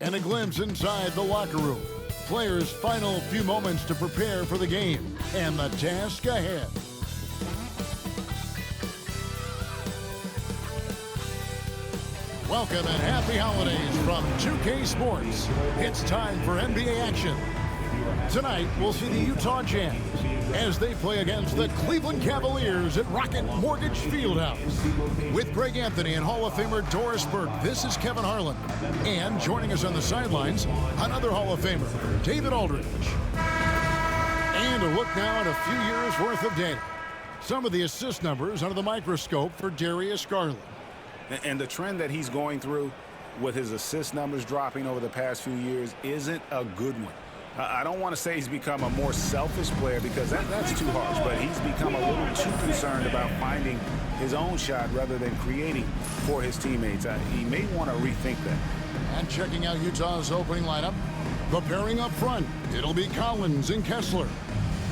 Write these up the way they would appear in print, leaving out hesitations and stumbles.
And a glimpse inside the locker room. Players' final few moments to prepare for the game and the task ahead. Welcome and happy holidays from 2K Sports. It's time for NBA action. Tonight, we'll see the Utah Jazz as they play against the Cleveland Cavaliers at Rocket Mortgage Fieldhouse. With Greg Anthony and Hall of Famer Doris Burke, this is Kevin Harlan. And joining us on the sidelines, another Hall of Famer, David Aldridge. And a look now at a few years' worth of data. Some of the assist numbers under the microscope for Darius Garland. And the trend that he's going through with his assist numbers dropping over the past few years isn't a good one. I don't want to say he's become a more selfish player because that's too harsh, but he's become a little too concerned about finding his own shot rather than creating for his teammates. He may want to rethink that. And checking out Utah's opening lineup, preparing up front, it'll be Collins and Kessler.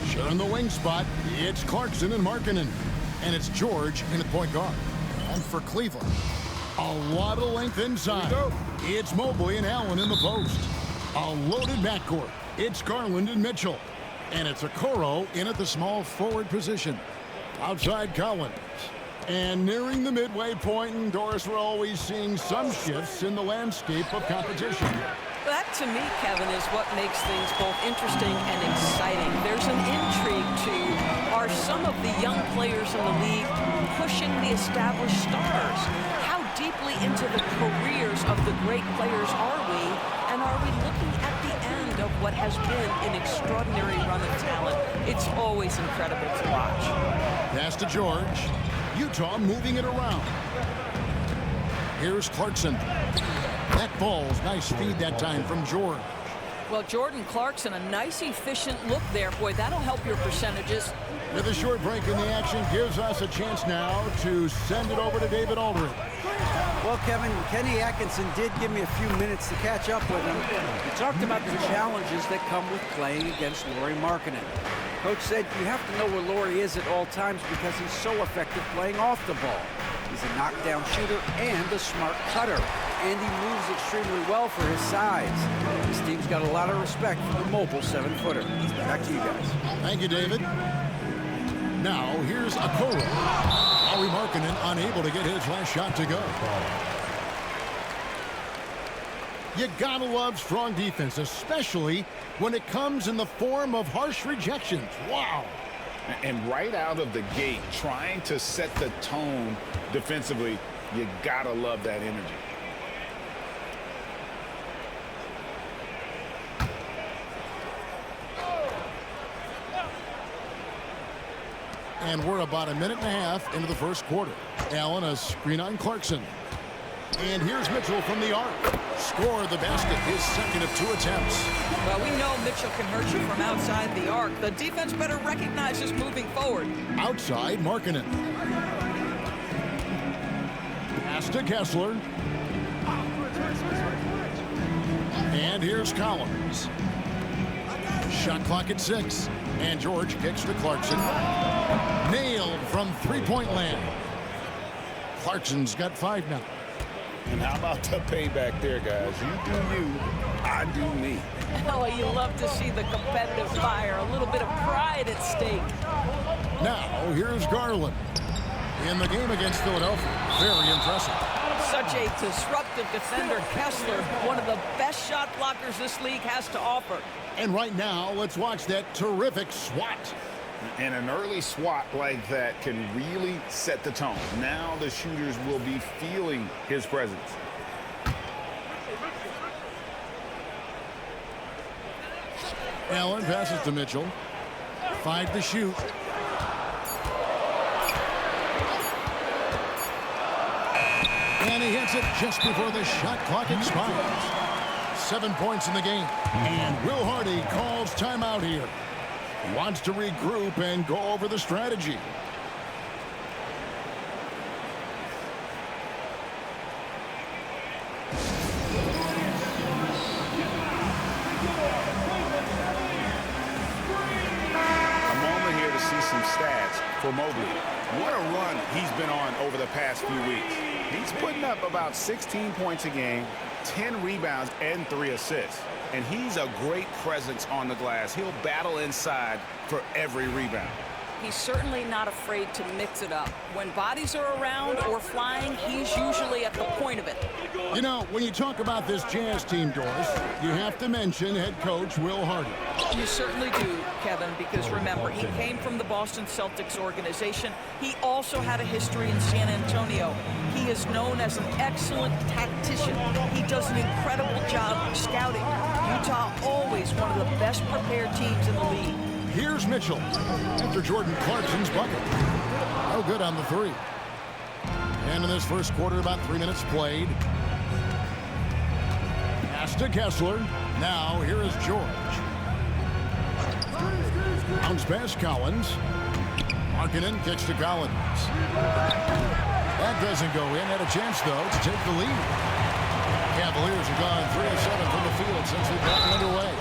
Sharing the wing spot, it's Clarkson and Markkanen. And it's George in at point guard. And for Cleveland, a lot of length inside. It's Mobley and Allen in the post. A loaded backcourt. It's Garland and Mitchell. And it's Okoro in at the small forward position. Outside Collins. And nearing the midway point, and Doris, we're always seeing some shifts in the landscape of competition. That, to me, Kevin, is what makes things both interesting and exciting. There's an intrigue to, are some of the young players in the league pushing the established stars? How deeply into the careers of the great players are we? And are we looking at the end of what has been an extraordinary run of talent? It's always incredible to watch. Pass to George. Utah moving it around. Here's Clarkson. That ball's nice feed that time from George. Well, Jordan Clarkson, a nice, efficient look there. Boy, that'll help your percentages. With a short break in the action, gives us a chance now to send it over to David Aldridge. Well, Kevin, Kenny Atkinson did give me a few minutes to catch up with him. He talked about the challenges that come with playing against Lauri Markkanen. Coach said you have to know where Lauri is at all times because he's so effective playing off the ball. He's a knockdown shooter and a smart cutter. And he moves extremely well for his size. This team's got a lot of respect for the mobile 7-footer. Back to you guys. Thank you, David. Now, here's Okoro. Lauri Markkanen unable to get his last shot to go. You gotta love strong defense, especially when it comes in the form of harsh rejections. Wow. And right out of the gate, trying to set the tone defensively, you gotta love that energy. And we're about a minute and a half into the first quarter. Allen, a screen on Clarkson. And here's Mitchell from the arc. Score the basket, his second of 2 attempts. Well, we know Mitchell can hurt you from outside the arc. The defense better recognize this moving forward. Outside, Markkanen. Pass to Kessler. And here's Collins. Shot clock at 6. And George kicks to Clarkson. Nailed from three-point land. Clarkson's got 5 now. And how about the payback there, guys? You do you, I do me. Oh, you love to see the competitive fire. A little bit of pride at stake. Now, here's Garland. In the game against Philadelphia. Very impressive. Such a disruptive defender. Kessler, one of the best shot blockers this league has to offer. And right now, let's watch that terrific swat. And an early swat like that can really set the tone. Now the shooters will be feeling his presence. Allen passes to Mitchell. 5 to shoot. And he hits it just before the shot clock expires. 7 points in the game. And Will Hardy calls timeout here. He wants to regroup and go over the strategy. A moment here to see some stats for Mobley. What a run he's been on over the past few weeks. He's putting up about 16 points a game, 10 rebounds and 3 assists. And he's a great presence on the glass. He'll battle inside for every rebound. He's certainly not afraid to mix it up. When bodies are around or flying, he's usually at the point of it. You know, when you talk about this Jazz team, Doris, you have to mention head coach Will Hardy. You certainly do, Kevin, because remember, he came from the Boston Celtics organization. He also had a history in San Antonio. He is known as an excellent tactician. He does an incredible job scouting. Utah always one of the best prepared teams in the league. Here's Mitchell after Jordan Clarkson's bucket. No good on the three. And in this first quarter, about 3 minutes played. Pass to Kessler. Now here is George. Bounce pass Collins. Markkanen kicks to Collins. That doesn't go in. Had a chance, though, to take the lead. Cavaliers have gone 3 of 7 from the field since they've gotten underway.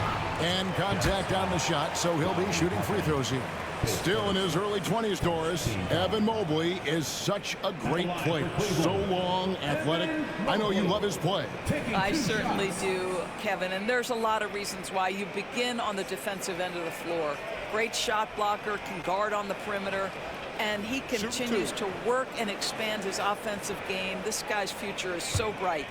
And contact on the shot, so he'll be shooting free throws here. Still in his early 20s, Doris, Evan Mobley is such a great player. So long, athletic. I know you love his play. I certainly do, Kevin, and there's a lot of reasons why. You begin on the defensive end of the floor. Great shot blocker, can guard on the perimeter, and he continues to work and expand his offensive game. This guy's future is so bright.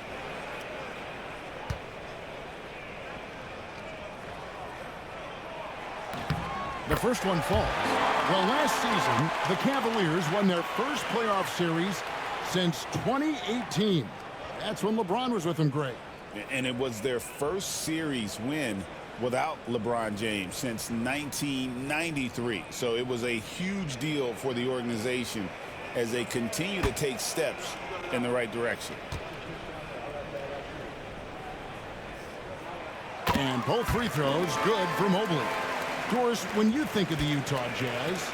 The first one falls. Well, last season, the Cavaliers won their first playoff series since 2018. That's when LeBron was with them, Greg. And it was their first series win without LeBron James since 1993. So it was a huge deal for the organization as they continue to take steps in the right direction. And both free throws good for Mobley. Doris, when you think of the Utah Jazz,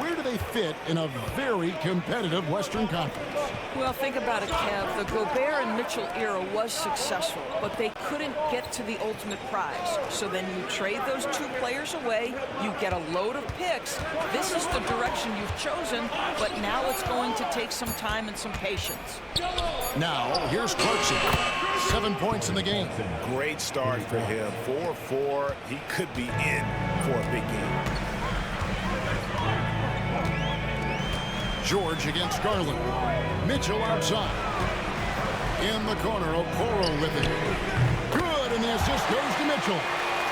where do they fit in a very competitive Western Conference? Well, think about it, Kev. The Gobert and Mitchell era was successful, but they couldn't get to the ultimate prize. So then you trade those two players away, you get a load of picks. This is the direction you've chosen, but now it's going to take some time and some patience. Now, here's Clarkson. 7 points in the game. Great start for him. 4-4. He could be in for a big game. George against Garland. Mitchell outside. In the corner, Okoro with it. Good, and the assist goes to Mitchell.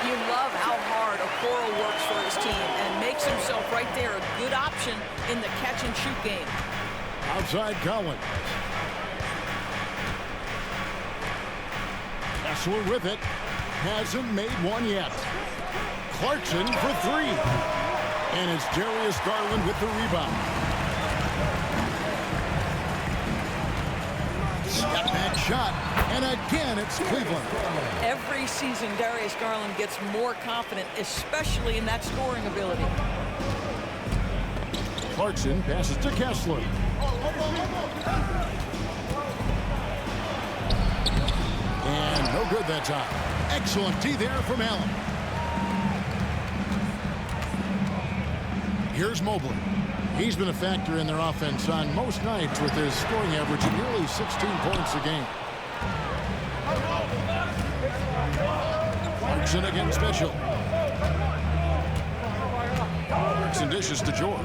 You love how hard Okoro works for his team and makes himself right there a good option in the catch-and-shoot game. Outside Collins. Kessler with it. Hasn't made one yet. Clarkson for three. And it's Darius Garland with the rebound. Step back shot. And again, it's Cleveland. Every season, Darius Garland gets more confident, especially in that scoring ability. Clarkson passes to Kessler. And no good that time. Excellent D there from Allen. Here's Mobley. He's been a factor in their offense on most nights with his scoring average of nearly 16 points a game. Clarkson against Mitchell. Clarkson dishes to George.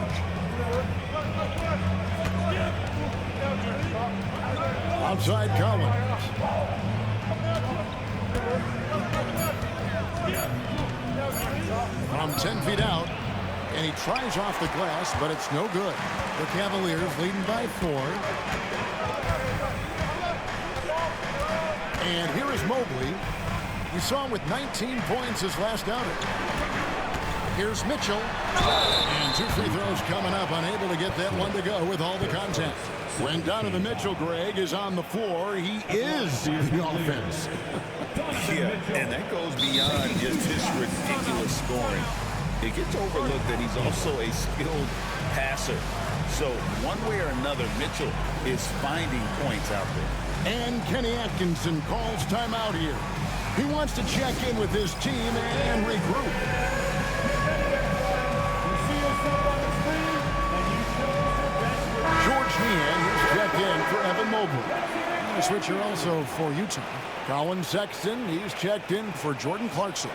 Outside Collins. From 10 feet out. And he tries off the glass, but it's no good. The Cavaliers leading by 4. And here is Mobley. We saw him with 19 points his last outing. Here's Mitchell. And 2 free throws coming up, unable to get that one to go with all the contact. When Donovan Mitchell, Greg, is on the floor, he is the offense. Yeah, and that goes beyond just his ridiculous scoring. It gets overlooked that he's also a skilled passer. So one way or another, Mitchell is finding points out there. And Kenny Atkinson calls timeout here. He wants to check in with his team and regroup. George Meehan is checked in for Evan Mobley. A switcher also for Utah. Colin Sexton, he's checked in for Jordan Clarkson.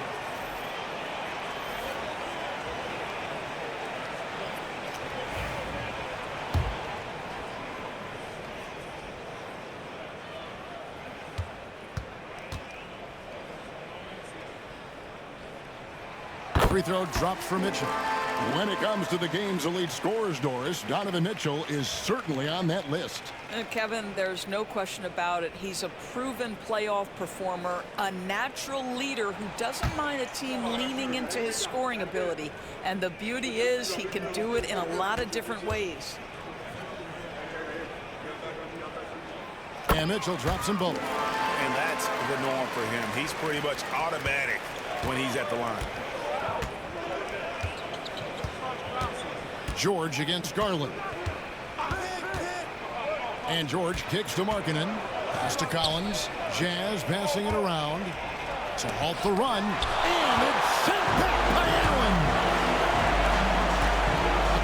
Free throw drops for Mitchell. When it comes to the game's elite scorers, Doris, Donovan Mitchell is certainly on that list. Kevin, there's no question about it. He's a proven playoff performer, a natural leader who doesn't mind a team leaning into his scoring ability. And the beauty is he can do it in a lot of different ways. And Mitchell drops them both. And that's the norm for him. He's pretty much automatic when he's at the line. George against Garland. And George kicks to Markkanen. Pass to Collins. Jazz passing it around to halt the run. And it's sent back by Allen.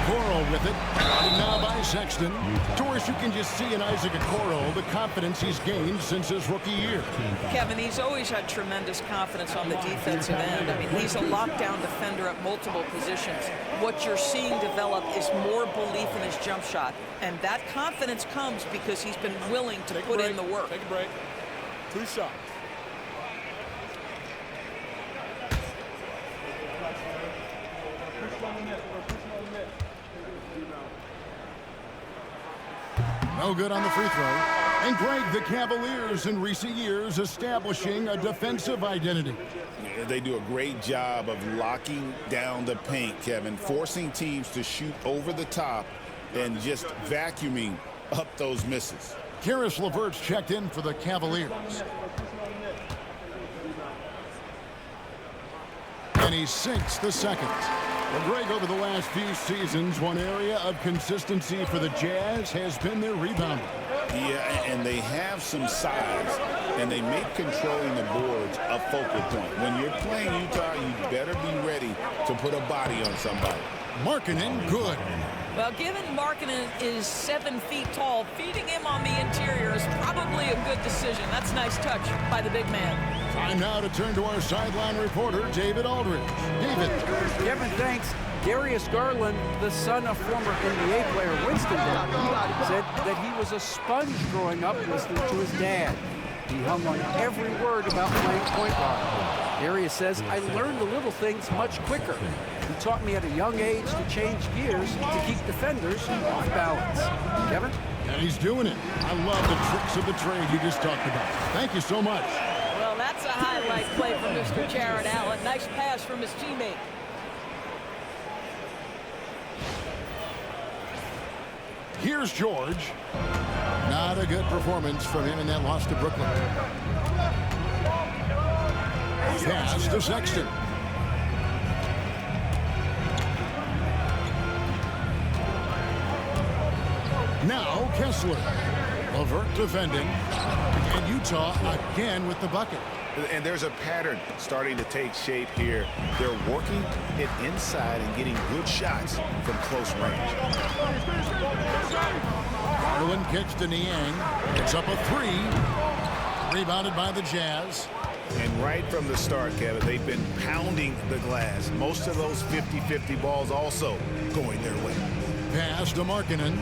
Okoro with it. And now by Sexton. Doris, you can just see in Isaac Okoro the confidence he's gained since his rookie year. Kevin, he's always had tremendous confidence on the defensive end. I mean, he's a lockdown defender at multiple positions. What you're seeing develop is more belief in his jump shot. And that confidence comes because he's been willing to put in the work. Take a break. 2 shots. No good on the free throw. And Greg, the Cavaliers in recent years establishing a defensive identity. Yeah, they do a great job of locking down the paint, Kevin, forcing teams to shoot over the top and just vacuuming up those misses. Karis LeVert's checked in for the Cavaliers. And he sinks the second. Well, Greg, over the last few seasons, one area of consistency for the Jazz has been their rebounding. Yeah, and they have some size, and they make controlling the boards a focal point. When you're playing Utah, you better be ready to put a body on somebody. Markkanen, good. Well, given Markkanen is 7 feet tall, feeding him on the interior is probably a good decision. That's a nice touch by the big man. Time now to turn to our sideline reporter, David Aldridge. David. Kevin, thanks. Darius Garland, the son of former NBA player Winston Garland, said that he was a sponge growing up listening to his dad. He hung on every word about playing point guard. Darius says, I learned the little things much quicker. He taught me at a young age to change gears to keep defenders off balance. Kevin? And he's doing it. I love the tricks of the trade you just talked about. Thank you so much. Well, that's a highlight play from Mr. Jaron Allen. Nice pass from his teammate. Here's George. Not a good performance from him in that loss to Brooklyn. Pass to Sexton. Now Kessler. LeVert defending. And Utah again with the bucket. And there's a pattern starting to take shape here. They're working it inside and getting good shots from close range. Garland kicks to Niang. It's up a 3. Rebounded by the Jazz. And right from the start, Kevin, they've been pounding the glass. Most of those 50-50 balls also going their way. Pass to Markkanen.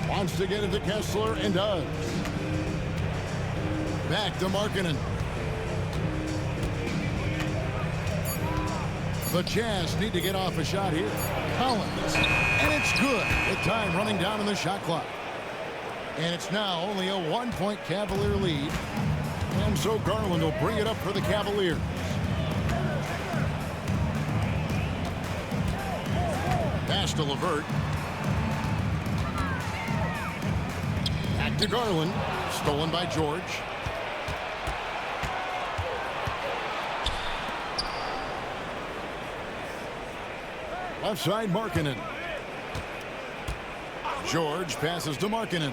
Wants to get it to Kessler and does. Back to Markkanen. The Jazz need to get off a shot here. Collins. And it's good. With time running down in the shot clock. And it's now only a 1-point Cavalier lead. And so Garland will bring it up for the Cavaliers. Pass to LeVert. Back to Garland. Stolen by George. Left side, Markkanen. George passes to Markkanen.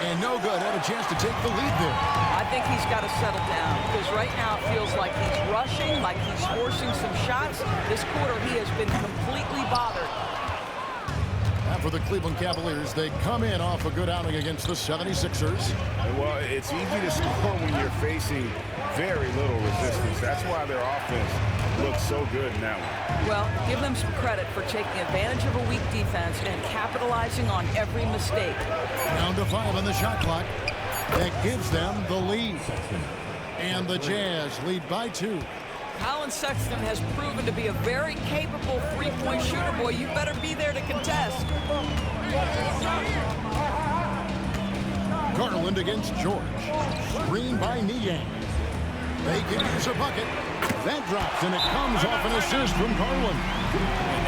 And no good. Had a chance to take the lead there. I think he's got to settle down because right now it feels like he's rushing, like he's forcing some shots. This quarter he has been completely bothered. Now for the Cleveland Cavaliers, they come in off a good outing against the 76ers. Well, it's easy to score when you're facing very little resistance. That's why their offense looks so good in that one. Well, give them some credit for taking advantage of a weak defense and capitalizing on every mistake. Down to 5 on the shot clock. That gives them the lead. And the Jazz lead by 2. Colin Sexton has proven to be a very capable three-point shooter. Boy, you better be there to contest. Garland against George. Screen by Niang. They can use a bucket. That drops, and it comes off an assist from Garland.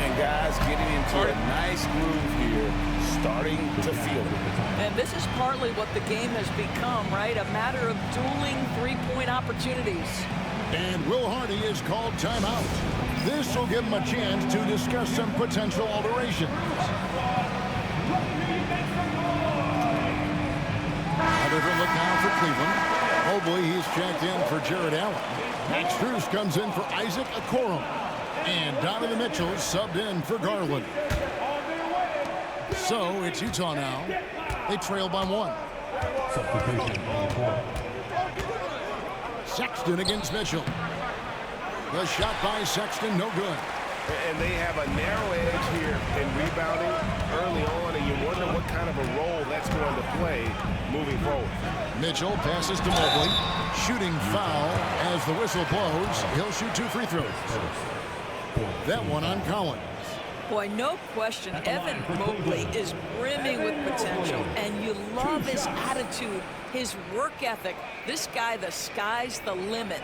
And guys getting into a nice groove here, starting to feel it. And this is partly what the game has become, right? A matter of dueling three-point opportunities. And Will Hardy is called timeout. This will give him a chance to discuss some potential alterations. A different look now for Cleveland. Mobley, he's checked in for Jared Allen. Max Strus comes in for Isaac Okoro. And Donovan Mitchell subbed in for Garland. So it's Utah now. They trail by 1. Substitution on the court. Sexton against Mitchell. The shot by Sexton, no good. And they have a narrow edge here in rebounding early on, and you wonder what kind of a role that's going to play moving forward. Mitchell passes to Mobley. Shooting foul as the whistle blows. He'll shoot 2 free throws. That one on Collins. Boy, no question, Evan Mobley is brimming with potential, and you love his attitude, his work ethic. This guy, the sky's the limit.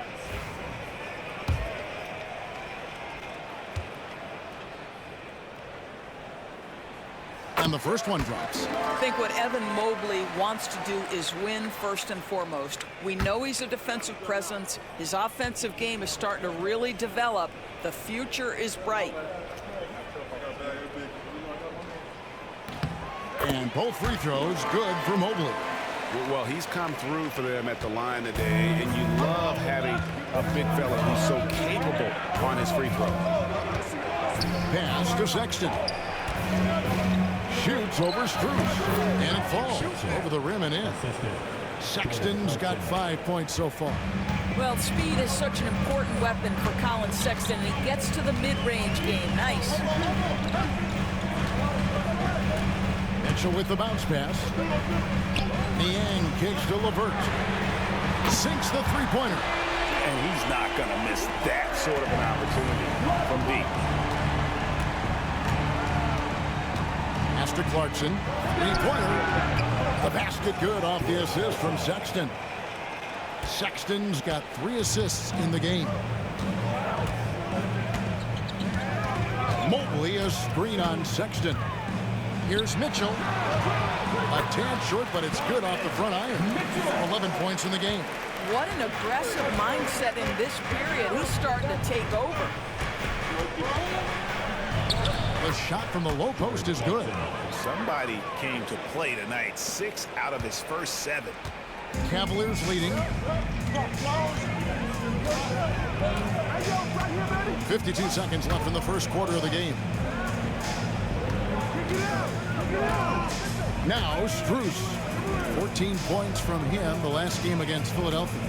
And the first one drops. I think what Evan Mobley wants to do is win first and foremost. We know he's a defensive presence. His offensive game is starting to really develop. The future is bright. And both free throws good for Mobley. Well, he's come through for them at the line today, and you love having a big fella who's so capable on his free throw. Pass to Sexton. Shoots over Strus. And it falls over the rim and in. Sexton's got 5 points so far. Well, speed is such an important weapon for Colin Sexton, and he gets to the mid-range game. Nice. Mitchell with the bounce pass. Niang kicks to LeVert. Sinks the three-pointer. And he's not going to miss that sort of an opportunity from deep. Pass to Clarkson. Three-pointer. The basket good off the assist from Sexton. Sexton's got 3 assists in the game. Mobley a screen on Sexton. Here's Mitchell. A tad short, but it's good off the front iron. 11 points in the game. What an aggressive mindset in this period. He's starting to take over. The shot from the low post is good. Somebody came to play tonight. 6 out of his first 7. Cavaliers leading. 52 seconds left in the first quarter of the game. Now Strus. 14 points from him the last game against Philadelphia.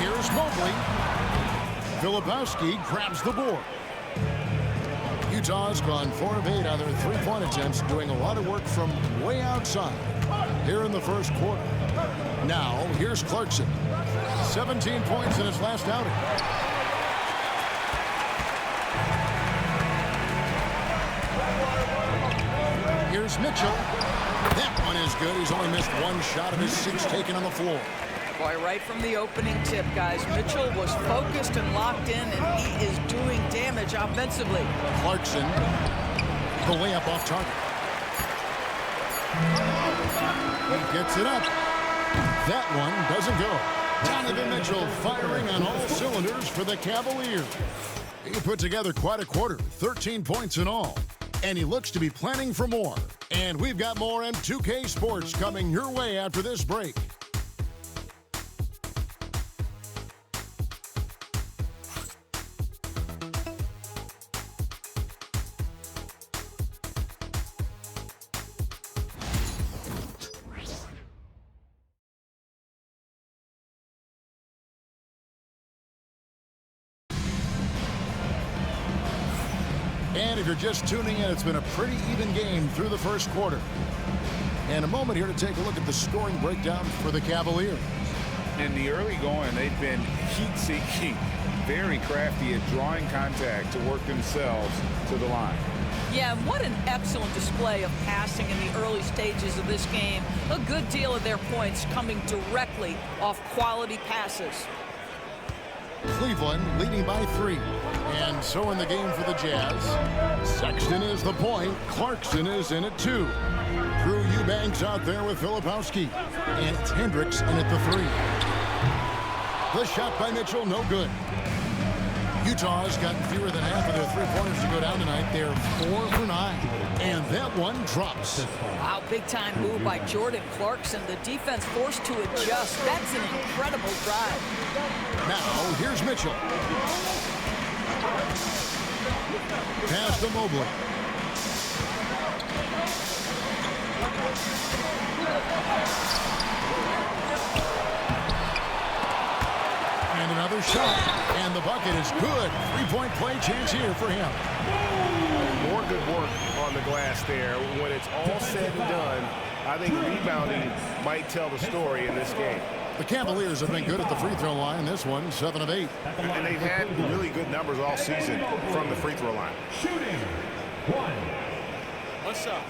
Here's Mobley. Filipowski grabs the board. Utah's gone 4 of 8 on their three-point attempts, doing a lot of work from way outside here in the first quarter. Now, here's Clarkson. 17 points in his last outing. Here's Mitchell. That one is good. He's only missed 1 shot of his 6 taken on the floor. Boy, right from the opening tip, guys, Mitchell was focused and locked in, and he is doing damage offensively. Clarkson, the layup off target. He gets it up. That one doesn't go. Donovan Mitchell firing on all cylinders for the Cavaliers. He put together quite a quarter, 13 points in all. And he looks to be planning for more. And we've got more M2K Sports coming your way after this break. And if you're just tuning in, it's been a pretty even game through the first quarter. And a moment here to take a look at the scoring breakdown for the Cavaliers. In the early going, they've been heat-seeking, very crafty at drawing contact to work themselves to the line. Yeah, and what an excellent display of passing in the early stages of this game. A good deal of their points coming directly off quality passes. Cleveland leading by 3. And so in the game for the Jazz, Sexton is the point. Clarkson is in at 2. Drew Eubanks out there with Filipowski. And it's Hendricks in at the 3. The shot by Mitchell, no good. Utah's gotten fewer than half of their three-pointers to go down tonight. They're 4 for 9. And that one drops. Wow, big-time move by Jordan Clarkson. The defense forced to adjust. That's an incredible drive. Now, here's Mitchell. Pass to Mobley. And another shot. And the bucket is good. Three-point play chance here for him. More good work on the glass there. When it's all said and done, I think rebounding might tell the story in this game. The Cavaliers have been good at the free throw line. This one, 7 of 8. And they've had really good numbers all season from the free throw line. Shooting. 1. What's up?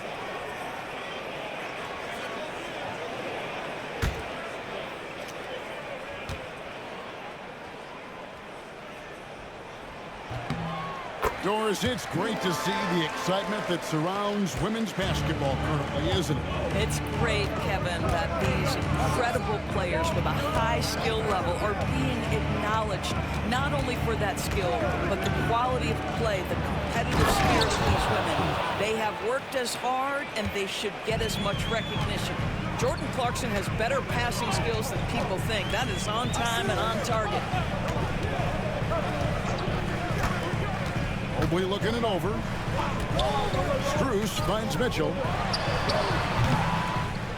Doris, it's great to see the excitement that surrounds women's basketball currently, isn't it? It's great, Kevin, that these incredible players with a high skill level are being acknowledged, not only for that skill, but the quality of play, the competitive spirit of these women. They have worked as hard, and they should get as much recognition. Jordan Clarkson has better passing skills than people think. That is on time and on target. Mobley looking it over. Strus finds Mitchell.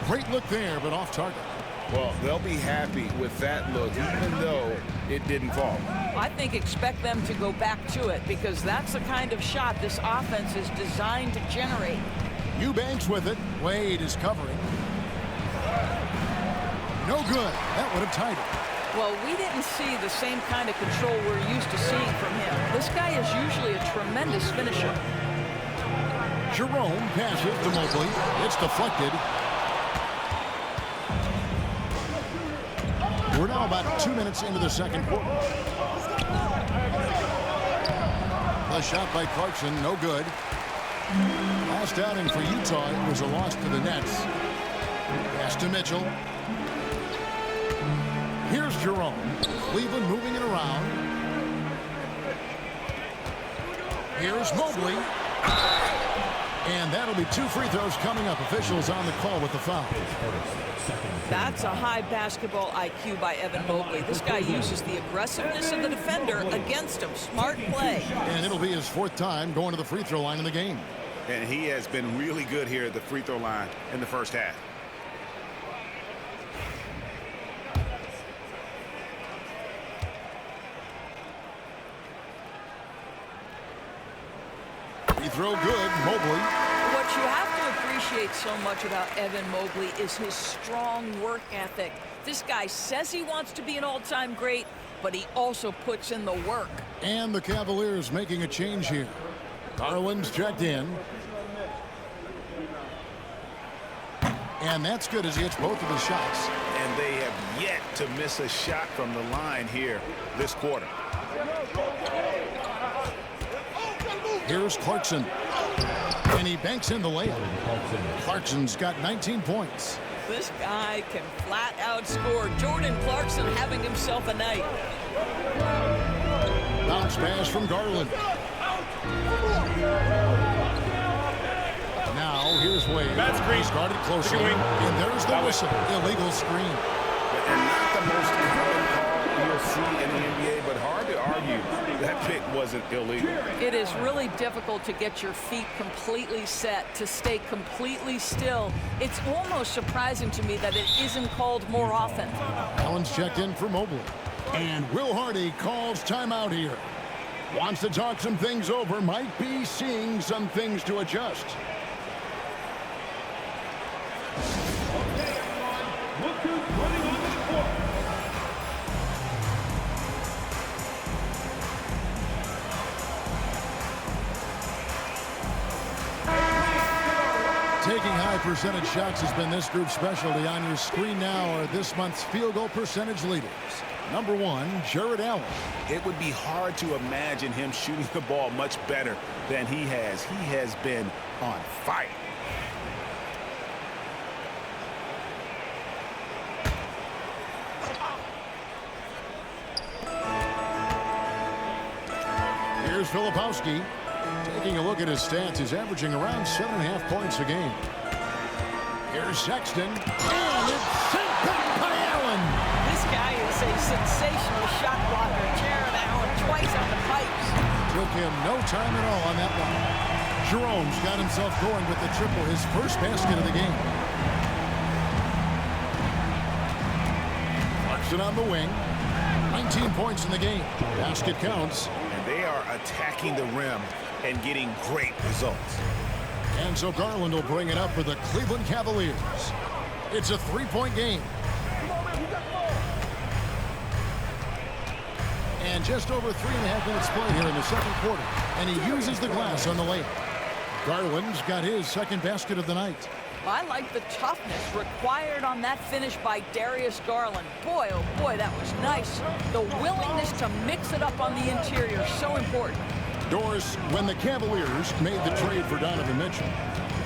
Great look there, but off target. Well, they'll be happy with that look, even though it didn't fall. I think expect them to go back to it because that's the kind of shot this offense is designed to generate. Eubanks with it. Wade is covering. No good. That would have tied it. Well, we didn't see the same kind of control we're used to seeing from him. This guy is usually a tremendous finisher. Jerome passes to Mobley. It's deflected. We're now about 2 minutes into the second quarter. The shot by Clarkson, no good. Last outing for Utah, it was a loss to the Nets. Pass to Mitchell. Here's Jerome. Cleveland moving it around. Here's Mobley. And that'll be 2 free throws coming up. Officials on the call with the foul. That's a high basketball IQ by Evan Mobley. This guy uses the aggressiveness of the defender against him. Smart play. And it'll be his 4th time going to the free throw line in the game. And he has been really good here at the free throw line in the first half. Free throw good, Mobley. What you have to appreciate so much about Evan Mobley is his strong work ethic. This guy says he wants to be an all-time great, but he also puts in the work. And the Cavaliers making a change here. Garland's checked in. And that's good as he hits both of his shots. And they have yet to miss a shot from the line here this quarter. Here's Clarkson. And he banks in the layup. Clarkson's got 19 points. This guy can flat out score. Jordan Clarkson having himself a night. Bounce pass from Garland. Now here's Wade. Bad screen. He's guarded closely. And there's the whistle. Illegal screen. And not the most common call you'll see in the NBA, but hard to argue that pick wasn't illegal. It is really difficult to get your feet completely set, to stay completely still. It's almost surprising to me that it isn't called more often. Allen's checked in for Mobley. And Will Hardy calls timeout here. Wants to talk some things over. Might be seeing some things to adjust. Okay, everyone. Look who's running onto the court. Taking high percentage shots has been this group's specialty. On your screen now are this month's field goal percentage leaders. Number 1, Jared Allen. It would be hard to imagine him shooting the ball much better than he has. He has been on fire. Here's Filipowski. Taking a look at his stats, he's averaging around 7.5 points a game. Here's Sexton. And it's sent back by Allen. This guy is a sensational shot blocker. Jared Allen twice on the pipes. Took him no time at all on that one. Jerome's got himself going with the triple, his first basket of the game. Clarkson on the wing. 19 points in the game. Basket counts. And they are attacking the rim and getting great results. And so Garland will bring it up for the Cleveland Cavaliers. It's a three-point game. And just over 3.5 minutes played here in the second quarter. And he uses the glass on the layup. Garland's got his second basket of the night. I like the toughness required on that finish by Darius Garland. Boy, oh boy, that was nice. The willingness to mix it up on the interior, so important. Doris, when the Cavaliers made the trade for Donovan Mitchell,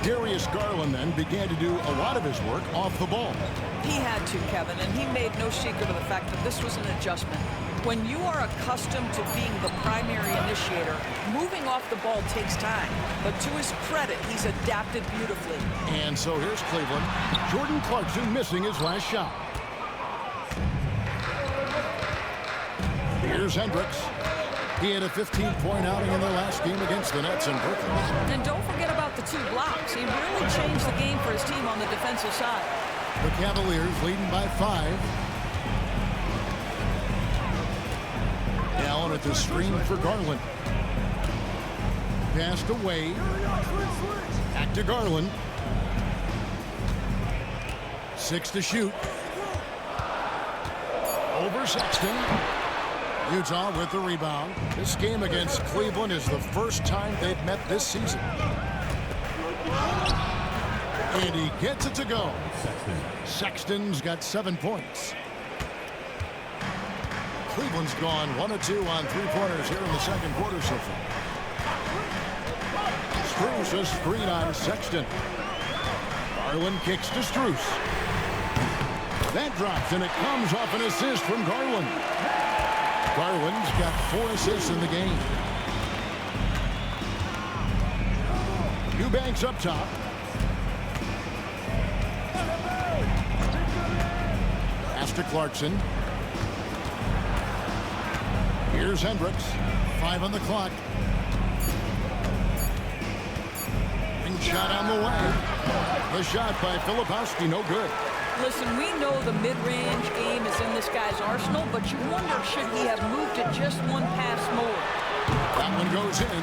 Darius Garland then began to do a lot of his work off the ball. He had to, Kevin, and he made no secret of the fact that this was an adjustment. When you are accustomed to being the primary initiator, moving off the ball takes time. But to his credit, he's adapted beautifully. And so here's Cleveland. Jordan Clarkson missing his last shot. Here's Hendricks. He had a 15-point outing in their last game against the Nets in Brooklyn. And don't forget about the 2 blocks. He really changed the game for his team on the defensive side. The Cavaliers leading by 5. Allen at the screen for Garland. Passed away. Back to Garland. 6 to shoot. Over Sexton. Utah with the rebound. This game against Cleveland is the first time they've met this season. And he gets it to go. Sexton's got 7 points. Cleveland's gone 1 of 2 on 3-pointers here in the second quarter so far. Strus a screen on Sexton. Garland kicks to Strus. That drops, and it comes off an assist from Garland. Garland's got 4 assists in the game. Eubanks up top. Pass to Clarkson. Here's Hendricks. 5 on the clock. And shot on the way. The shot by Filipowski, no good. Listen, we know the mid-range game is in this guy's arsenal, but you wonder, should he have moved it just 1 pass more? That one goes in.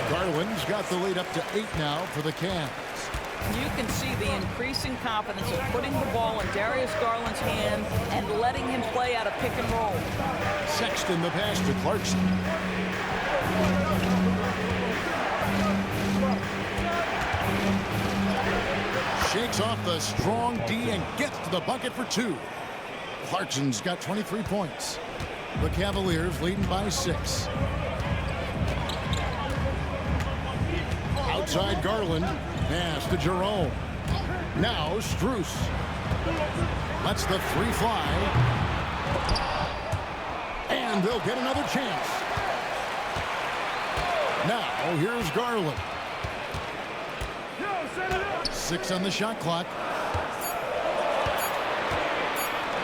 Garland's got the lead up to 8 now for the Cavs. You can see the increasing confidence of putting the ball in Darius Garland's hand and letting him play out of pick and roll. Sexton the pass to Clarkson. Shakes off the strong D and gets to the bucket for 2. Clarkson's got 23 points. The Cavaliers leading by 6. Outside Garland. Pass to Jerome. Now Strus. Lets the 3 fly. And they'll get another chance. Now here's Garland. 6 on the shot clock.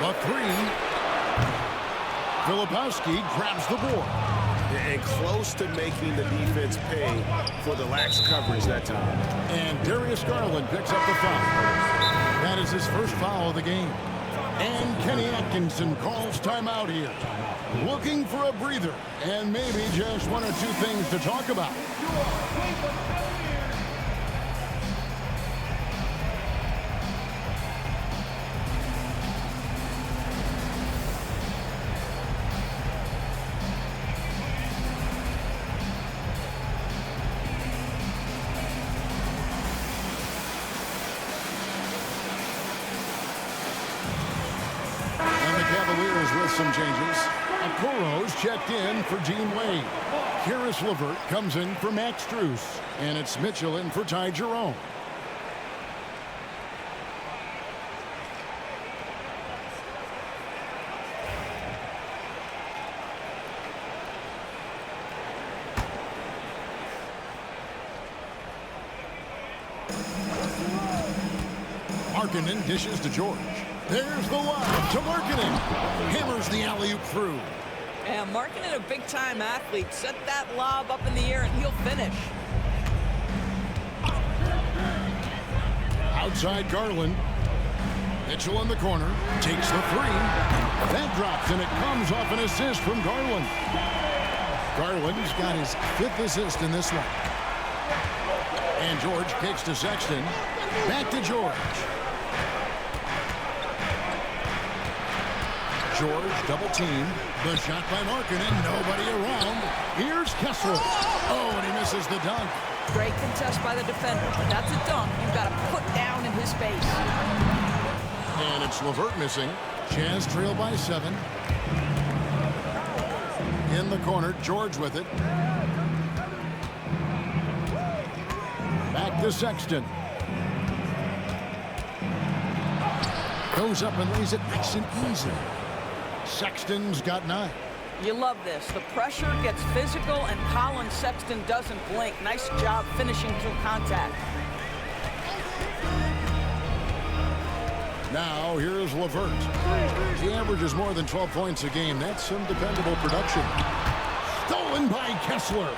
The 3. Filipowski grabs the board. And close to making the defense pay for the lax coverage that time. And Darius Garland picks up the foul. That is his first foul of the game. And Kenny Atkinson calls timeout here. Looking for a breather and maybe just one or two things to talk about. Cavaliers with some changes. Okoro's checked in for Gene Wade. Karis LeVert comes in for Max Strus. And it's Mitchell in for Ty Jerome. Markkanen dishes to George. There's the lob to Markkanen. Hammers the alley-oop through. And Markkanen, a big-time athlete, set that lob up in the air and he'll finish. Outside Garland. Mitchell in the corner. Takes the three. That drops and it comes off an assist from Garland. Garland's got his 5th assist in this one. And George kicks to Sexton. Back to George. George double team. The shot by Markkanen. Nobody around. Here's Kessler. Oh, and he misses the dunk. Great contest by the defender, but that's a dunk you've got to put down in his face. And it's LeVert missing. Jazz trail by 7. In the corner, George with it. Back to Sexton. Goes up and lays it nice and easy. Sexton's got 9. You love this. The pressure gets physical, and Colin Sexton doesn't blink. Nice job finishing through contact. Now, here's LeVert. He averages more than 12 points a game. That's some dependable production. Stolen by Kessler.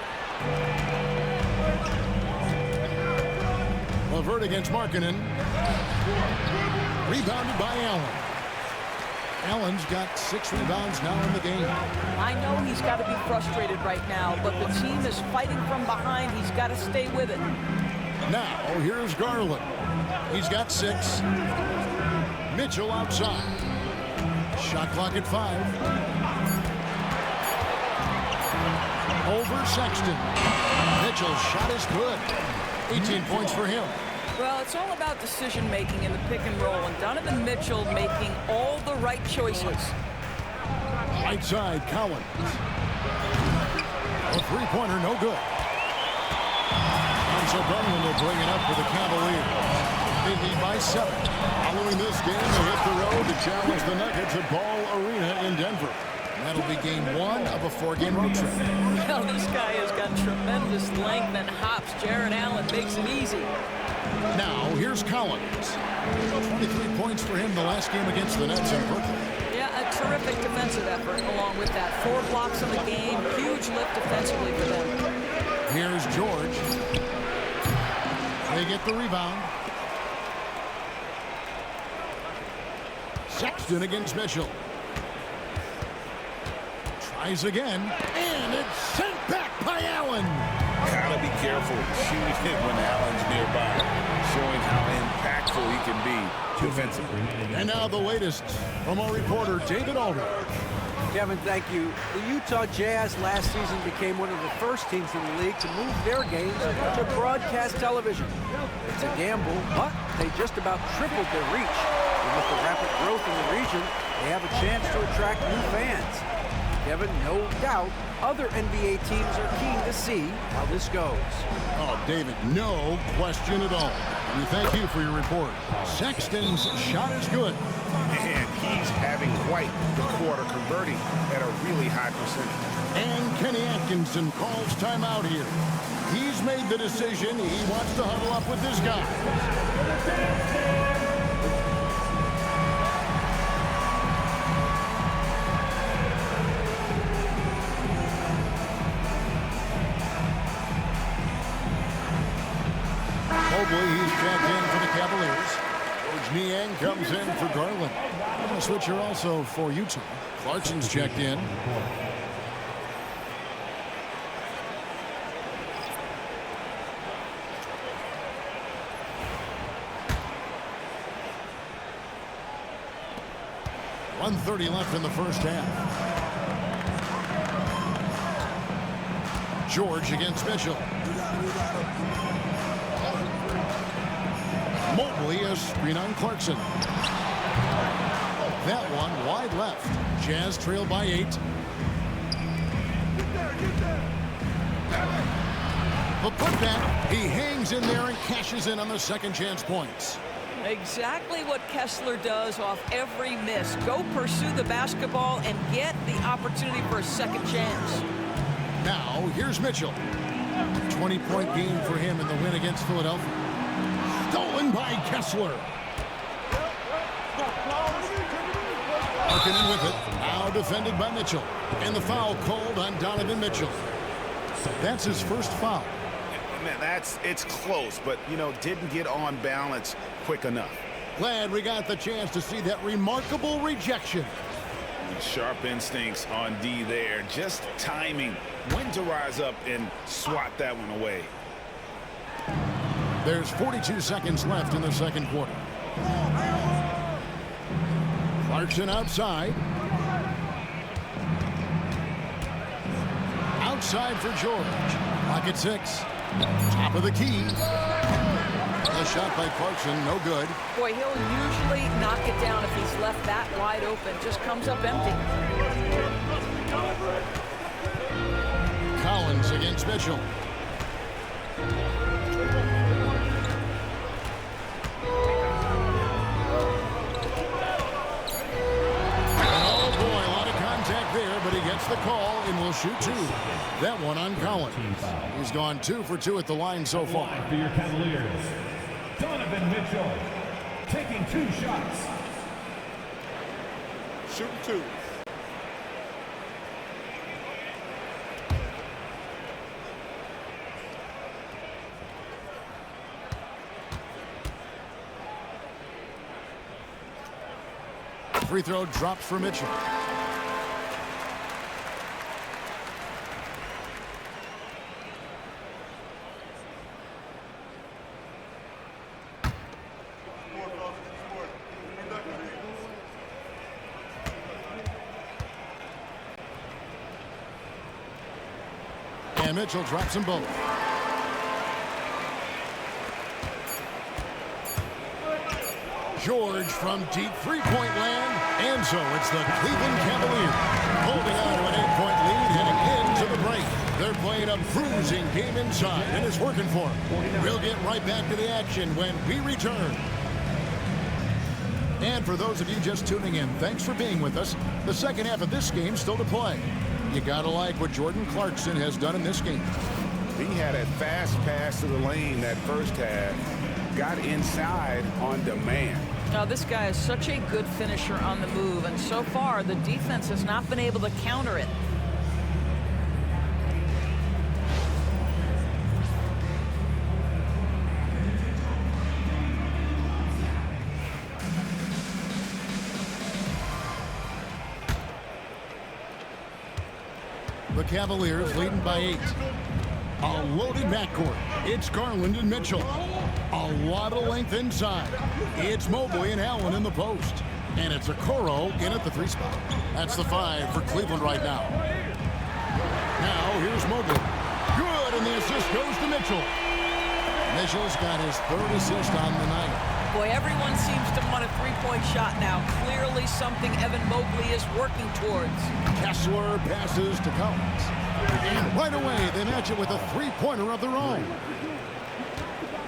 LeVert against Markkanen. Rebounded by Allen. Allen's got 6 rebounds now in the game. I know he's got to be frustrated right now, but the team is fighting from behind. He's got to stay with it. Now, here's Garland. He's got 6. Mitchell outside. Shot clock at 5. Over Sexton. Mitchell's shot is good. 18 points for him. Well, it's all about decision-making in the pick and roll, and Donovan Mitchell making all the right choices. Right side, Collins. A three-pointer, no good. And so Garland will bring it up for the Cavaliers. They lead by 7. Following this game, they hit the road to challenge the Nuggets at Ball Arena in Denver. That'll be game 1 of a 4-game road trip. Well, this guy has got tremendous length and hops. Jared Allen makes it easy. Now, here's Collins. 23 points for him the last game against the Nets in Brooklyn. Yeah, a terrific defensive effort along with that. 4 blocks in the game. Huge lift defensively for them. Here's George. They get the rebound. Sexton against Mitchell. Tries again. And it's sent back by Allen. Gotta be careful shooting it when Allen's nearby, showing how impactful he can be defensively. And now the latest from our reporter, David Alder. Kevin, thank you. The Utah Jazz last season became one of the first teams in the league to move their games to broadcast television. It's a gamble, but they just about tripled their reach. And with the rapid growth in the region, they have a chance to attract new fans. Kevin, no doubt, other NBA teams are keen to see how this goes. Oh, David, no question at all. We thank you for your report. Sexton's shot is good. And he's having quite the quarter, converting at a really high percentage. And Kenny Atkinson calls timeout here. He's made the decision. He wants to huddle up with this guy. Mobley, he's checked in for the Cavaliers. Coach Niang comes in for Garland. A switcher also for Utah. Clarkson's checked in. .130 left in the first half. George against Mitchell. Mobley a screen on Clarkson. That one wide left. Jazz trail by 8. The putback. He hangs in there and cashes in on the second chance points. Exactly what Kessler does off every miss. Go pursue the basketball and get the opportunity for a second chance. Now, here's Mitchell. 20-point game for him in the win against Philadelphia. Stolen by Kessler. Markkanen with it. Now defended by Mitchell. And the foul called on Donovan Mitchell. That's his first foul. Man, it's close, but, you know, didn't get on balance quick enough. Glad we got the chance to see that remarkable rejection. Sharp instincts on D there. Just timing when to rise up and swat that one away. There's 42 seconds left in the second quarter. Clarkson outside. Outside for George. Clock at 6. Top of the key. The shot by Clarkson, no good. Boy, he'll usually knock it down if he's left that wide open. Just comes up empty. Collins against Mitchell. Oh boy, a lot of contact there, but he gets the call and will shoot 2. That one on Collins. He's gone 2 for 2 at the line so far. For your Cavaliers, Donovan Mitchell taking 2 shots. Shooting 2. Free throw dropped for Mitchell. And Mitchell drops them both. George from deep three-point land. And so it's the Cleveland Cavaliers holding on to an 8-point lead heading into the break. They're playing a bruising game inside, and it's working for them. We'll get right back to the action when we return. And for those of you just tuning in, thanks for being with us. The second half of this game still to play. You gotta like what Jordan Clarkson has done in this game. He had a fast pass to the lane that first half. Got inside on demand. Now, this guy is such a good finisher on the move, and so far the defense has not been able to counter it. The Cavaliers leading by 8. A loaded backcourt. It's Garland and Mitchell. A lot of length inside. It's Mobley and Allen in the post. And it's Okoro in at the 3 spot. That's the 5 for Cleveland right now. Now here's Mobley. Good, and the assist goes to Mitchell. Mitchell's got his 3rd assist on the night. Boy, everyone seems to want a 3-point shot now. Clearly something Evan Mobley is working towards. Kessler passes to Collins. And right away, they match it with a 3-pointer of their own.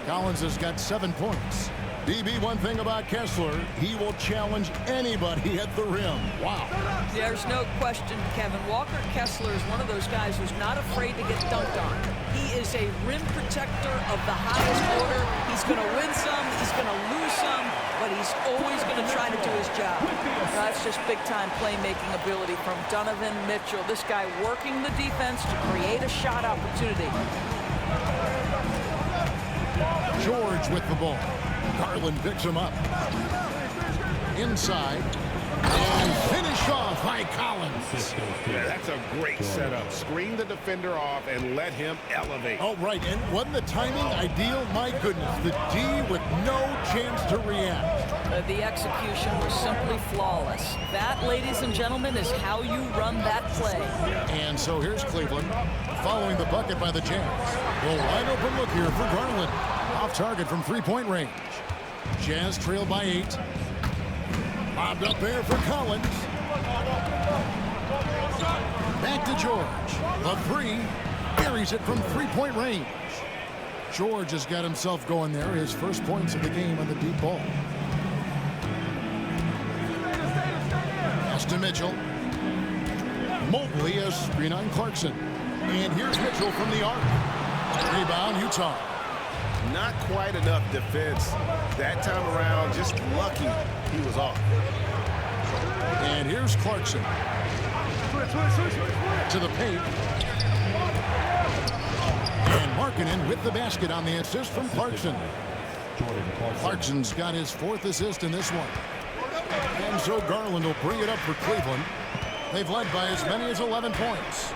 Collins has got 7 points. BB, one thing about Kessler, he will challenge anybody at the rim. Wow. There's no question, Kevin. Walker Kessler is one of those guys who's not afraid to get dunked on. He is a rim protector of the highest order. He's going to win some, he's going to lose some, but he's always going to try to do his job. That's just big-time playmaking ability from Donovan Mitchell. This guy working the defense to create a shot opportunity. George with the ball. Garland picks him up. Inside. And finish off by Collins. Yeah, that's a great setup. Screen the defender off and let him elevate. Oh, right. And wasn't the timing ideal? My goodness. The D with no chance to react. The execution was simply flawless. That, ladies and gentlemen, is how you run that play. And so here's Cleveland following the bucket by the Jazz. Well, wide open look here for Garland. Off target from three-point range. Jazz trail by 8. Lobbed up there for Collins. Back to George. The 3. Buries it from three-point range. George has got himself going there. His first points of the game on the deep ball. Pass to Mitchell. Mobley has screen on Clarkson. And here's Mitchell from the arc. Rebound, Utah. Not quite enough defense that time around. Just lucky he was off. And here's Clarkson. To the paint. And Markkanen with the basket on the assist from Clarkson. Clarkson's got his 4th assist in this one. And so Garland will bring it up for Cleveland. They've led by as many as 11 points.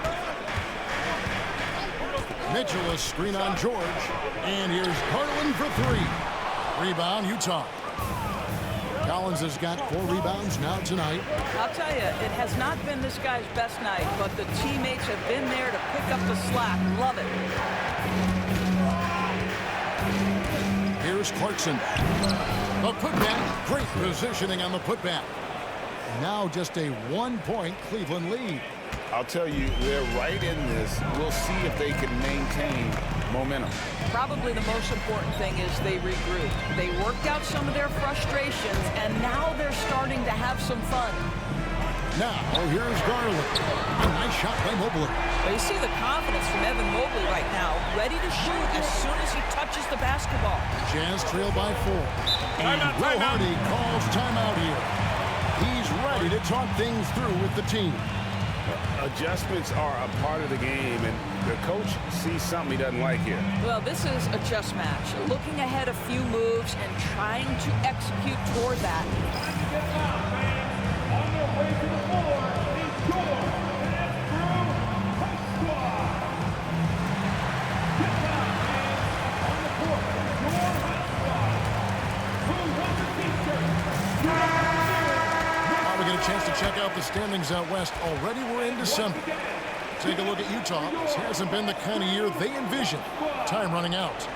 Mitchell a screen on George. And here's Garland for 3. Rebound, Utah. Collins has got 4 rebounds now tonight. I'll tell you, it has not been this guy's best night, but the teammates have been there to pick up the slack. Love it. Here's Clarkson. The putback. Great positioning on the putback. Now just a 1-point Cleveland lead. I'll tell you, they're right in this. We'll see if they can maintain momentum. Probably the most important thing is they regrouped. They worked out some of their frustrations, and now they're starting to have some fun. Now, here's Garland. A nice shot by Mobley. Well, you see the confidence from Evan Mobley right now, ready to shoot as soon as he touches the basketball. Jazz trail by 4. And Will Hardy calls timeout here. He's ready to talk things through with the team. Adjustments are a part of the game, and the coach sees something he doesn't like here. Well, this is a chess match. Looking ahead a few moves and trying to execute toward that. On their way to the floor is George and Drew High Get down, man. On the court, George High Who won the t-shirt? Now we get a chance to check out the standings out west. Already we're in December. Take a look at Utah. This hasn't been the kind of year they envisioned. Time running out.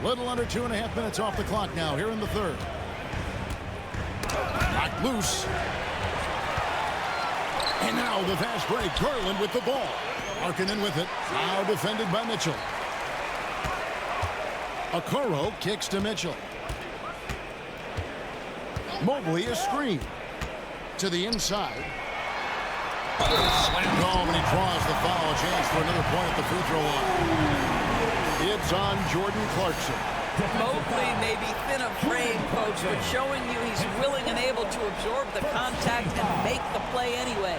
Little under 2.5 minutes off the clock now here in the 3rd. Knocked loose. And now the fast break. Garland with the ball. Markkanen with it. Now defended by Mitchell. Okoro kicks to Mitchell. Mobley is screen. To the inside. Slammed home and he draws the foul. A chance for another point at the free throw line. It's on Jordan Clarkson. Mobley may be thin of frame, folks, but showing you he's willing and able to absorb the contact and make the play anyway.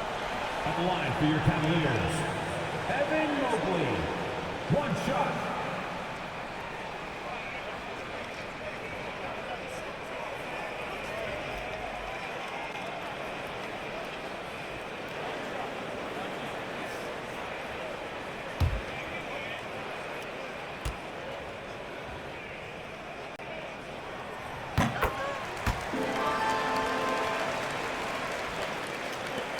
On the line for your Cavaliers, Evan Mobley. 1 shot.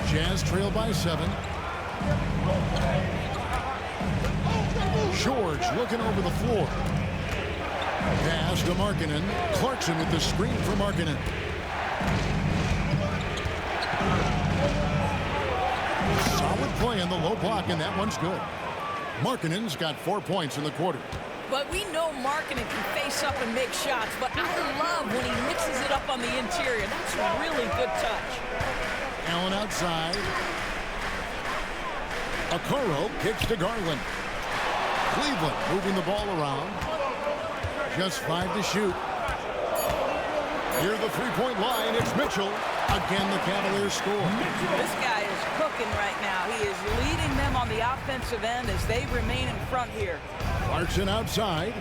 Jazz trail by 7. George looking over the floor. Pass to Markkanen. Clarkson with the screen for Markkanen. Solid play in the low block, and that one's good. Markkanen's got 4 points in the quarter. But we know Markkanen can face up and make shots, but I love when he mixes it up on the interior. That's a really good touch. Allen outside. Okoro kicks to Garland. Cleveland moving the ball around. Just 5 to shoot. Near the three-point line, it's Mitchell. Again, the Cavaliers score. This guy is cooking right now. He is leading them on the offensive end as they remain in front here. Clarkson outside.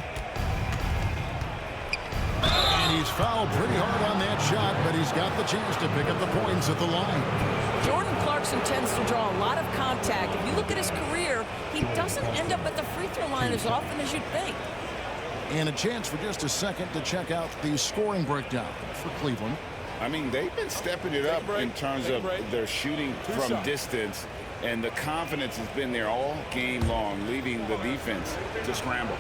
And he's fouled pretty hard on that shot, but he's got the chance to pick up the points at the line. Jordan Clarkson tends to draw a lot of contact. If you look at his career, he doesn't end up at the free throw line as often as you'd think. And a chance for just a second to check out the scoring breakdown for Cleveland. I mean, they've been stepping it up in terms of their shooting from distance, and the confidence has been there all game long, leading the defense to scramble.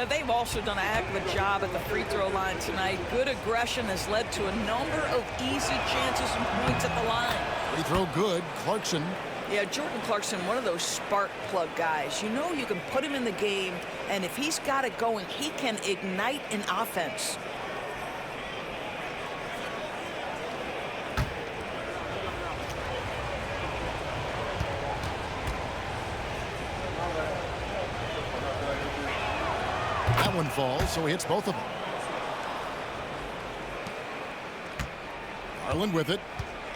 They've also done a heck of a job at the free throw line tonight. Good aggression has led to a number of easy chances and points at the line. Free throw good. Clarkson. Yeah, Jordan Clarkson, one of those spark plug guys. You know you can put him in the game, and if he's got it going, he can ignite an offense. That one falls, so he hits both of them. Garland with it.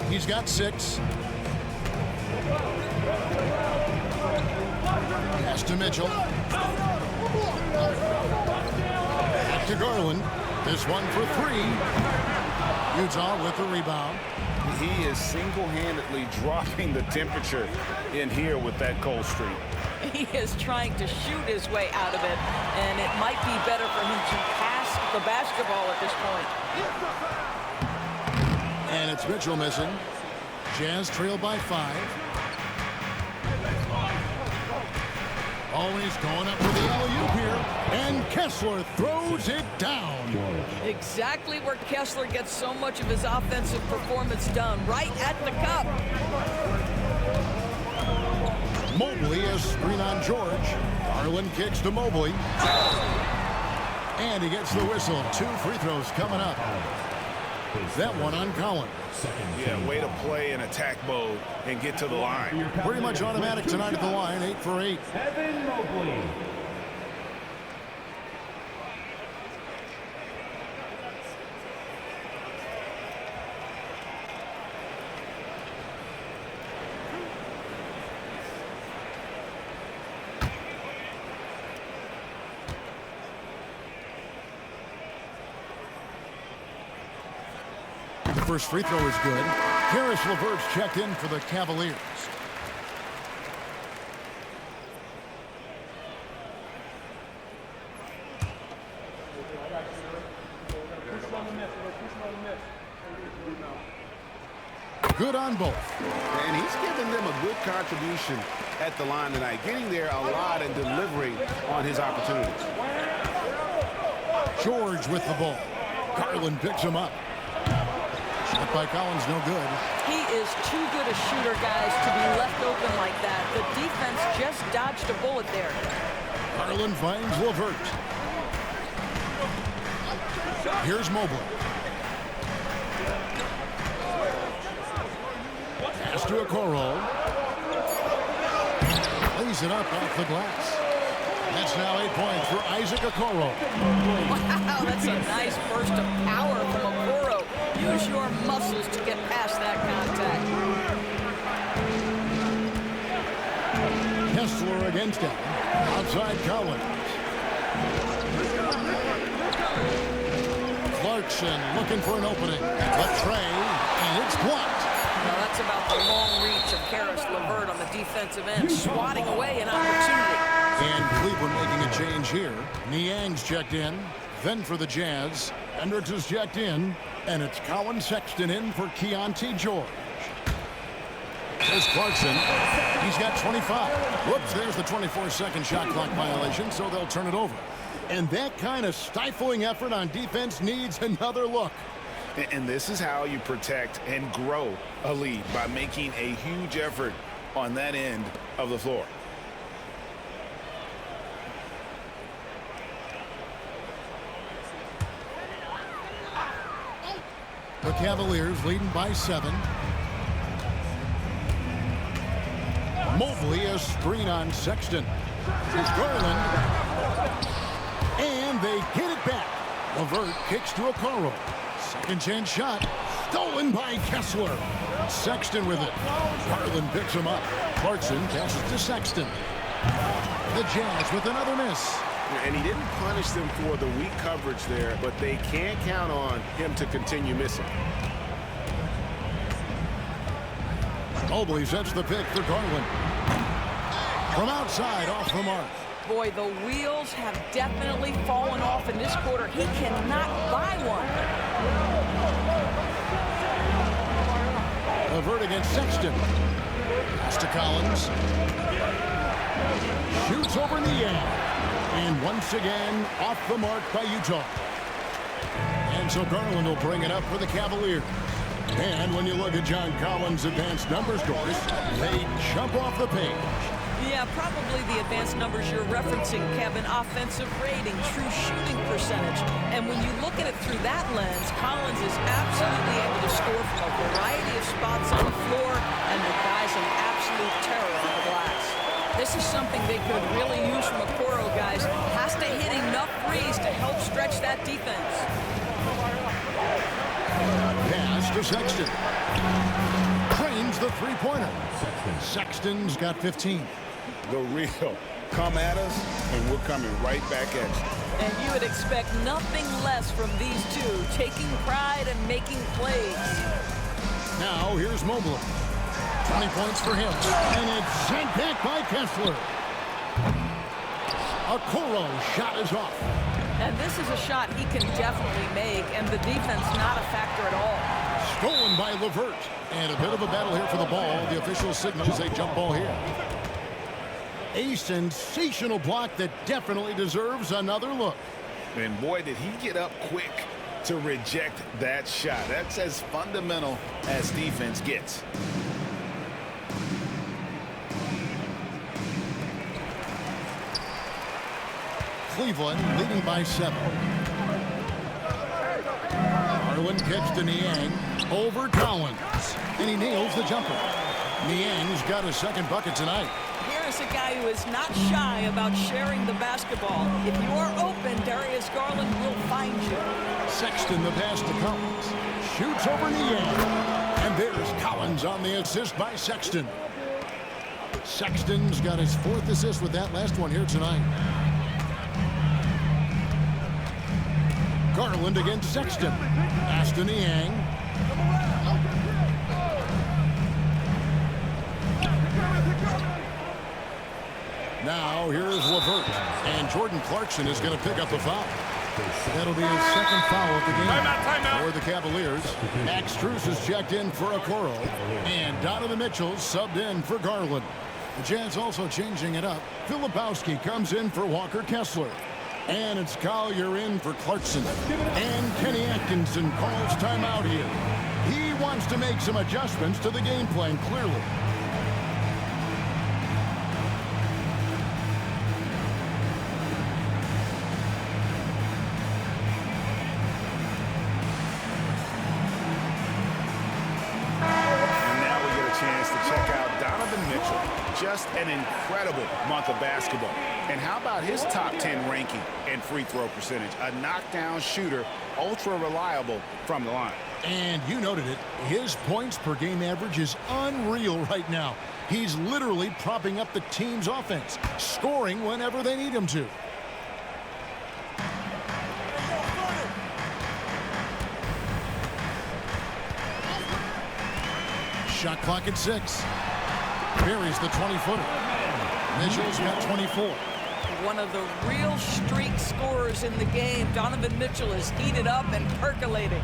He's got 6. Pass to Mitchell. Back to Garland. This one for 3. Utah with the rebound. He is single-handedly dropping the temperature in here with that cold streak. He is trying to shoot his way out of it, and it might be better for him to pass the basketball at this point. And it's Mitchell missing. Jazz trail by 5. Always going up for the alley-oop here. And Kessler throws it down. Exactly where Kessler gets so much of his offensive performance done, right at the cup. Mobley has screen on George. Garland kicks to Mobley. And he gets the whistle. 2 free throws coming up. That one on Collins. Yeah, way to play in attack mode and get to the line. Pretty much automatic tonight at the line. 8 for 8. Evan Mobley. The first free throw is good. Karis LeVert's checked in for the Cavaliers. Good on both. And he's giving them a good contribution at the line tonight, getting there a lot and delivering on his opportunities. George with the ball. Garland picks him up. Shot by Collins, no good. He is too good a shooter, guys, to be left open like that. The defense just dodged a bullet there. Garland finds LeVert. Here's Mobley. Pass to Okoro. Lays it up off the glass. That's now 8 points for Isaac Okoro. Wow, that's a nice burst of power from Okoro. Use your muscles to get past that contact. Kessler against him. Outside Collins. Clarkson looking for an opening. The tray, and it's blocked. Well, that's about the long reach of Karis LeVert on the defensive end, swatting away an opportunity. And Cleveland making a change here. Niang's checked in. Then for the Jazz, Hendricks is checked in. And it's Colin Sexton in for Keontae George. There's Clarkson. He's got 25. Whoops, there's the 24-second shot clock violation, so they'll turn it over. And that kind of stifling effort on defense needs another look. And this is how you protect and grow a lead, by making a huge effort on that end of the floor. The Cavaliers leading by 7. Mobley a screen on Sexton. Here's Garland. And they get it back. LeVert kicks to Okoro. Second chance shot. Stolen by Kessler. Sexton with it. Garland picks him up. Clarkson passes to Sexton. The Jazz with another miss. And he didn't punish them for the weak coverage there, but they can't count on him to continue missing. Mobley sets the pick for Garland. From outside, off the mark. Boy, the wheels have definitely fallen off in this quarter. He cannot buy one. Levert against Sexton. Pass to Collins. Shoots over Niang. And once again, off the mark by Utah. And so Garland will bring it up for the Cavaliers. And when you look at John Collins' advanced numbers scores, they jump off the page. Yeah, probably the advanced numbers you're referencing, Kevin. Offensive rating, true shooting percentage. And when you look at it through that lens, Collins is absolutely able to score from a variety of spots on the floor and defies an absolute terror on the glass. This is something they could really use from Okoro, guys. Has to hit enough threes to help stretch that defense. Pass to Sexton. Trains the three-pointer. Sexton's got 15. The real come at us, and we're coming right back at you. And you would expect nothing less from these two, taking pride and making plays. Now here's Mobley. 20 points for him. And it's sent back by Kessler. Okoro shot is off. And this is a shot he can definitely make, and the defense not a factor at all. Stolen by Levert. And a bit of a battle here for the ball. The official signals a jump ball here. A sensational block that definitely deserves another look. And boy, did he get up quick to reject that shot. That's as fundamental as defense gets. Cleveland leading by 7. Garland kicks to Niang. Over Collins. And he nails the jumper. Niang's got his second bucket tonight. Here is a guy who is not shy about sharing the basketball. If you are open, Darius Garland will find you. Sexton the pass to Collins. Shoots over Niang. And there's Collins on the assist by Sexton. Sexton's got his 4th assist with that last one here tonight. Garland against Sexton. Pass to Niang. Now here's Levert. And Jordan Clarkson is going to pick up the foul. That'll be his second foul of the game. Timeout. For the Cavaliers. Max Strus is checked in for Okoro. And Donovan Mitchell subbed in for Garland. The Jazz also changing it up. Filipowski comes in for Walker Kessler. And it's Collier in for Clarkson. And Kenny Atkinson calls timeout here. He wants to make some adjustments to the game plan, clearly. And now we get a chance to check out Donovan Mitchell. Just an incredible month of basketball. And how about his top 10 ranking and free throw percentage? A knockdown shooter, ultra reliable from the line. And you noted it, his points per game average is unreal right now. He's literally propping up the team's offense, scoring whenever they need him to. Shot clock at 6. Buries the 20-footer. Mitchell's got 24. One of the real streak scorers in the game. Donovan Mitchell is heated up and percolating.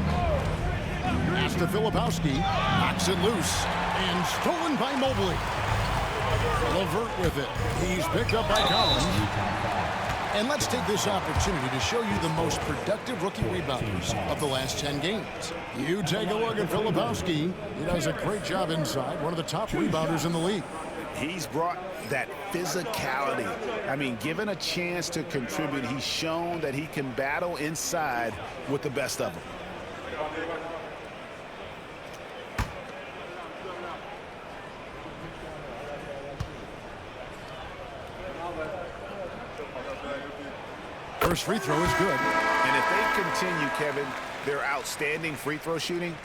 Pass to Filipowski. Knocks it loose. And stolen by Mobley. Levert with it. He's picked up by Collins. And let's take this opportunity to show you the most productive rookie rebounders of the last 10 games. You take a look at Filipowski. He does a great job inside. One of the top rebounders in the league. He's brought that physicality. I mean, given a chance to contribute, he's shown that he can battle inside with the best of them. For First free throw is good. And if they continue, Kevin, their outstanding free throw shooting,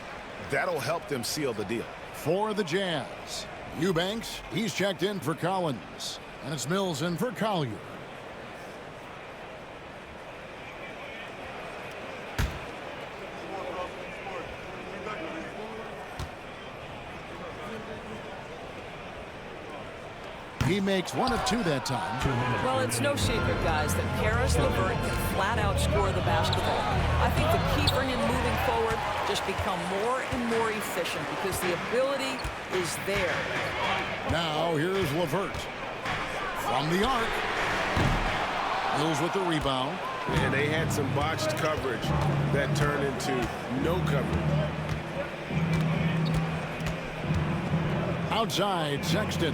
that'll help them seal the deal. For the Jazz, Eubanks, he's checked in for Collins. And it's Mills in for Collier. He makes 1 of 2 that time. Well, it's no secret, guys, that Karis LeVert can flat out score the basketball. I think the key for him moving forward, just become more and more efficient because the ability is there. Now here's LeVert. From the arc. Mills with the rebound. And they had some botched coverage that turned into no coverage. Outside, Sexton.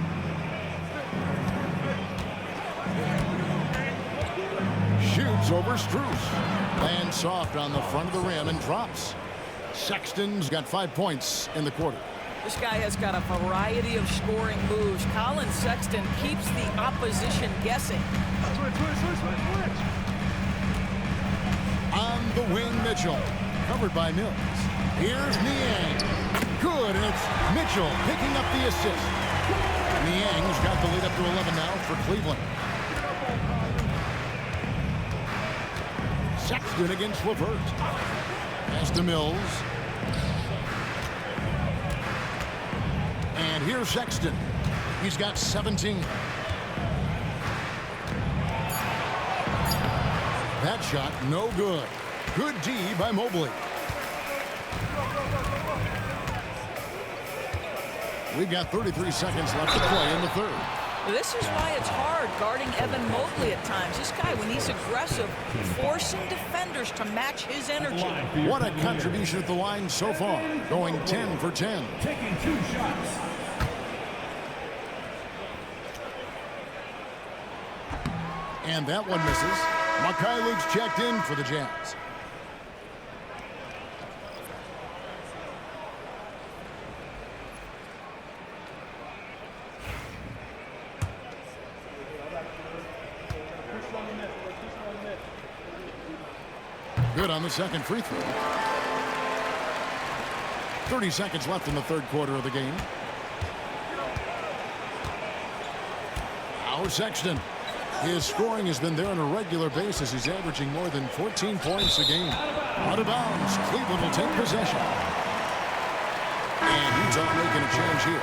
Shoots over Strus. Lands soft on the front of the rim and drops. Sexton's got 5 points in the quarter. This guy has got a variety of scoring moves. Colin Sexton keeps the opposition guessing. On the wing, Mitchell. Covered by Mills. Here's Niang. Good, and it's Mitchell picking up the assist. Niang's got the lead up to 11 now for Cleveland. Sexton against LeVert. Pass to Mills. And here's Sexton. He's got 17. That shot, no good. Good D by Mobley. We've got 33 seconds left to play in the third. This is why it's hard guarding Evan Mobley at times. This guy, when he's aggressive, forcing defenders to match his energy. What a contribution at the line so far. Going 10 for 10. Taking 2 shots. And that one misses. Mikhailik's checked in for the Jazz. Good on the second free throw. 30 seconds left in the third quarter of the game. Now Sexton. His scoring has been there on a regular basis. He's averaging more than 14 points a game. Out of bounds. Cleveland will take possession. And Utah making a change here.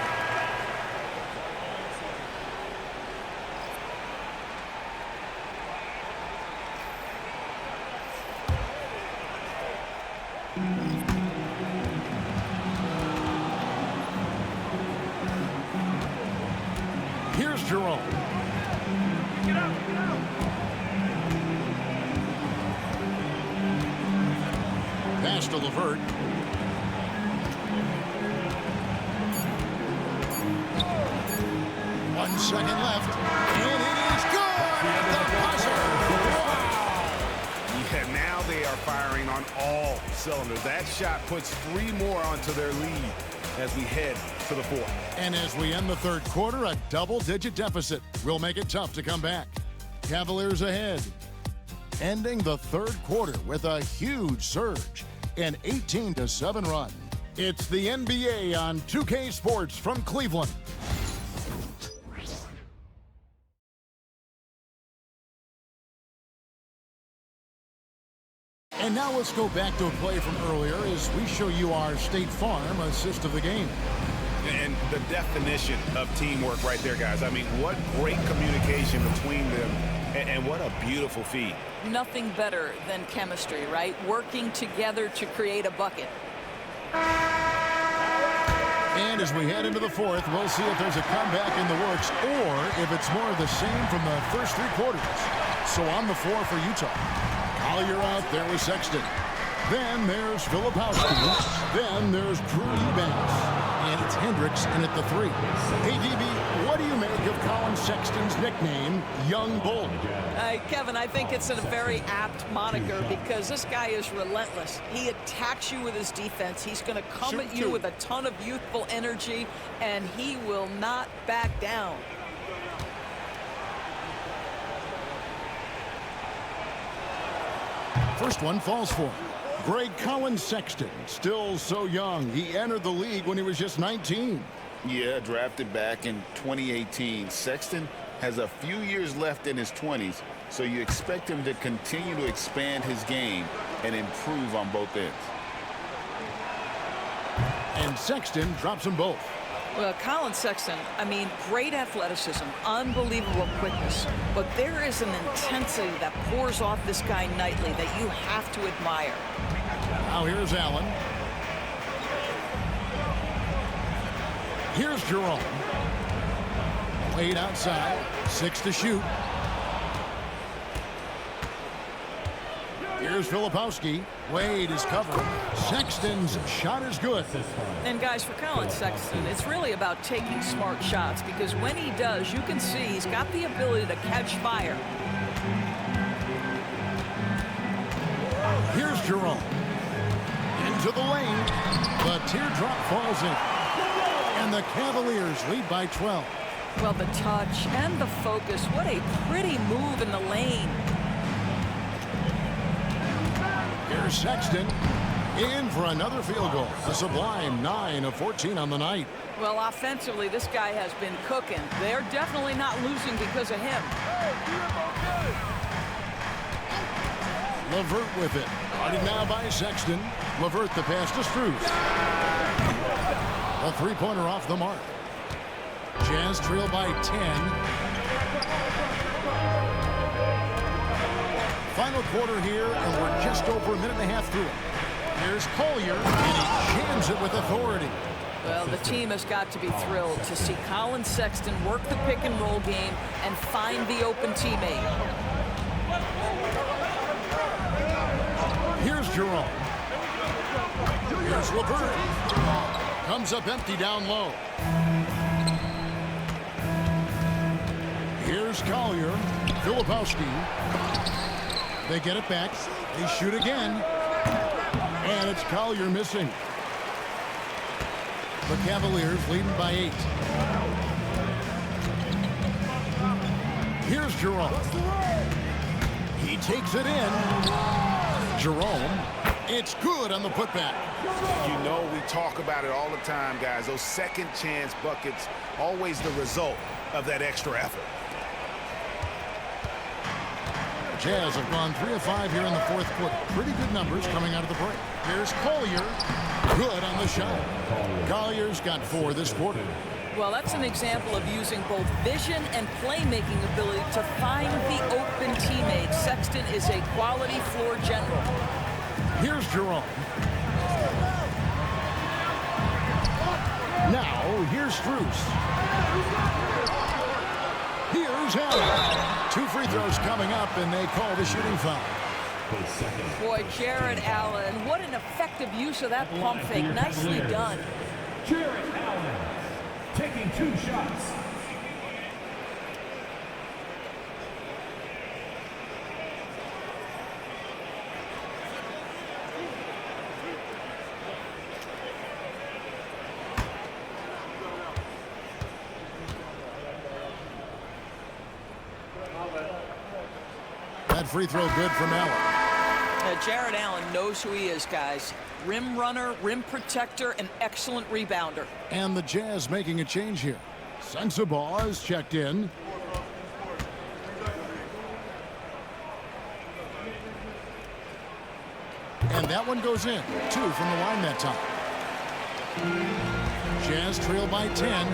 Here's Jerome. Pass to LeVert. One second left. And it is good at the buzzer. Wow. Yeah, now they are firing on all cylinders. That shot puts 3 more onto their lead as we head to the fourth. And as we end the third quarter, a double-digit deficit will make it tough to come back. Cavaliers ahead. Ending the third quarter with a huge surge. An 18-7 run. It's the NBA on 2K Sports from Cleveland. And now let's go back to a play from earlier as we show you our State Farm assist of the game. And the definition of teamwork right there, guys. I mean, what great communication between them, and what a beautiful feed. Nothing better than chemistry, right? Working together to create a bucket. And as we head into the fourth, we'll see if there's a comeback in the works or if it's more of the same from the first 3 quarters. So on the floor for Utah. Collier out there with Sexton. Then there's Filipowski. Then there's Drew Eubanks. And it's Hendricks in at the 3. Hey, DB, what do you make of Colin Sexton's nickname, Young Bull? Kevin, I think it's a very apt moniker because this guy is relentless. He attacks you with his defense. He's going to come at you with a ton of youthful energy, and he will not back down. First one falls for him. Greg Collins Sexton, still so young. He entered the league when he was just 19. Yeah, drafted back in 2018. Sexton has a few years left in his 20s, so you expect him to continue to expand his game and improve on both ends. And Sexton drops them both. Well, Colin Sexton, I mean, great athleticism, unbelievable quickness, but there is an intensity that pours off this guy nightly that you have to admire. Now here's Allen. Here's Jerome. Wade outside, 6 to shoot. Here's Filipowski. Wade is covered. Sexton's shot is good. And guys, for Colin Sexton, it's really about taking smart shots, because when he does, you can see he's got the ability to catch fire. Here's Jerome. Into the lane. The teardrop falls in. And the Cavaliers lead by 12. Well, the touch and the focus, what a pretty move in the lane. Here's Sexton in for another field goal. A sublime 9 of 14 on the night. Well, offensively, this guy has been cooking. They're definitely not losing because of him. LeVert with it. Guarded now by Sexton. LeVert the pass to Strus. A three-pointer off the mark. Jazz trail by 10. Final quarter here, and we're just over a minute and a half through it. Here's Collier, and he jams it with authority. Well, the team has got to be thrilled to see Colin Sexton work the pick-and-roll game and find the open teammate. Here's Jerome. Here's LeVert. Comes up empty down low. Here's Collier. Filipowski. They get it back. They shoot again. And it's Collier missing. The Cavaliers leading by 8. Here's Jerome. He takes it in. Jerome. It's good on the putback. You know, we talk about it all the time, guys. Those second chance buckets, always the result of that extra effort. Jazz have gone 3 of 5 here in the fourth quarter. Pretty good numbers coming out of the break. Here's Collier. Good on the shot. Collier's got 4 this quarter. Well, that's an example of using both vision and playmaking ability to find the open teammate. Sexton is a quality floor general. Here's Jerome. Now, here's Strus. Here's Allen. 2 free throws coming up, and they call the shooting foul. Boy, Jared Allen, what an effective use of that pump fake. Nicely done. Jared Allen taking 2 shots. That free throw good from Allen. Jared Allen knows who he is, guys. Rim runner, rim protector, an excellent rebounder. And the Jazz making a change here. Sensabaugh is checked in. And that one goes in. 2 from the line that time. Jazz trail by 10.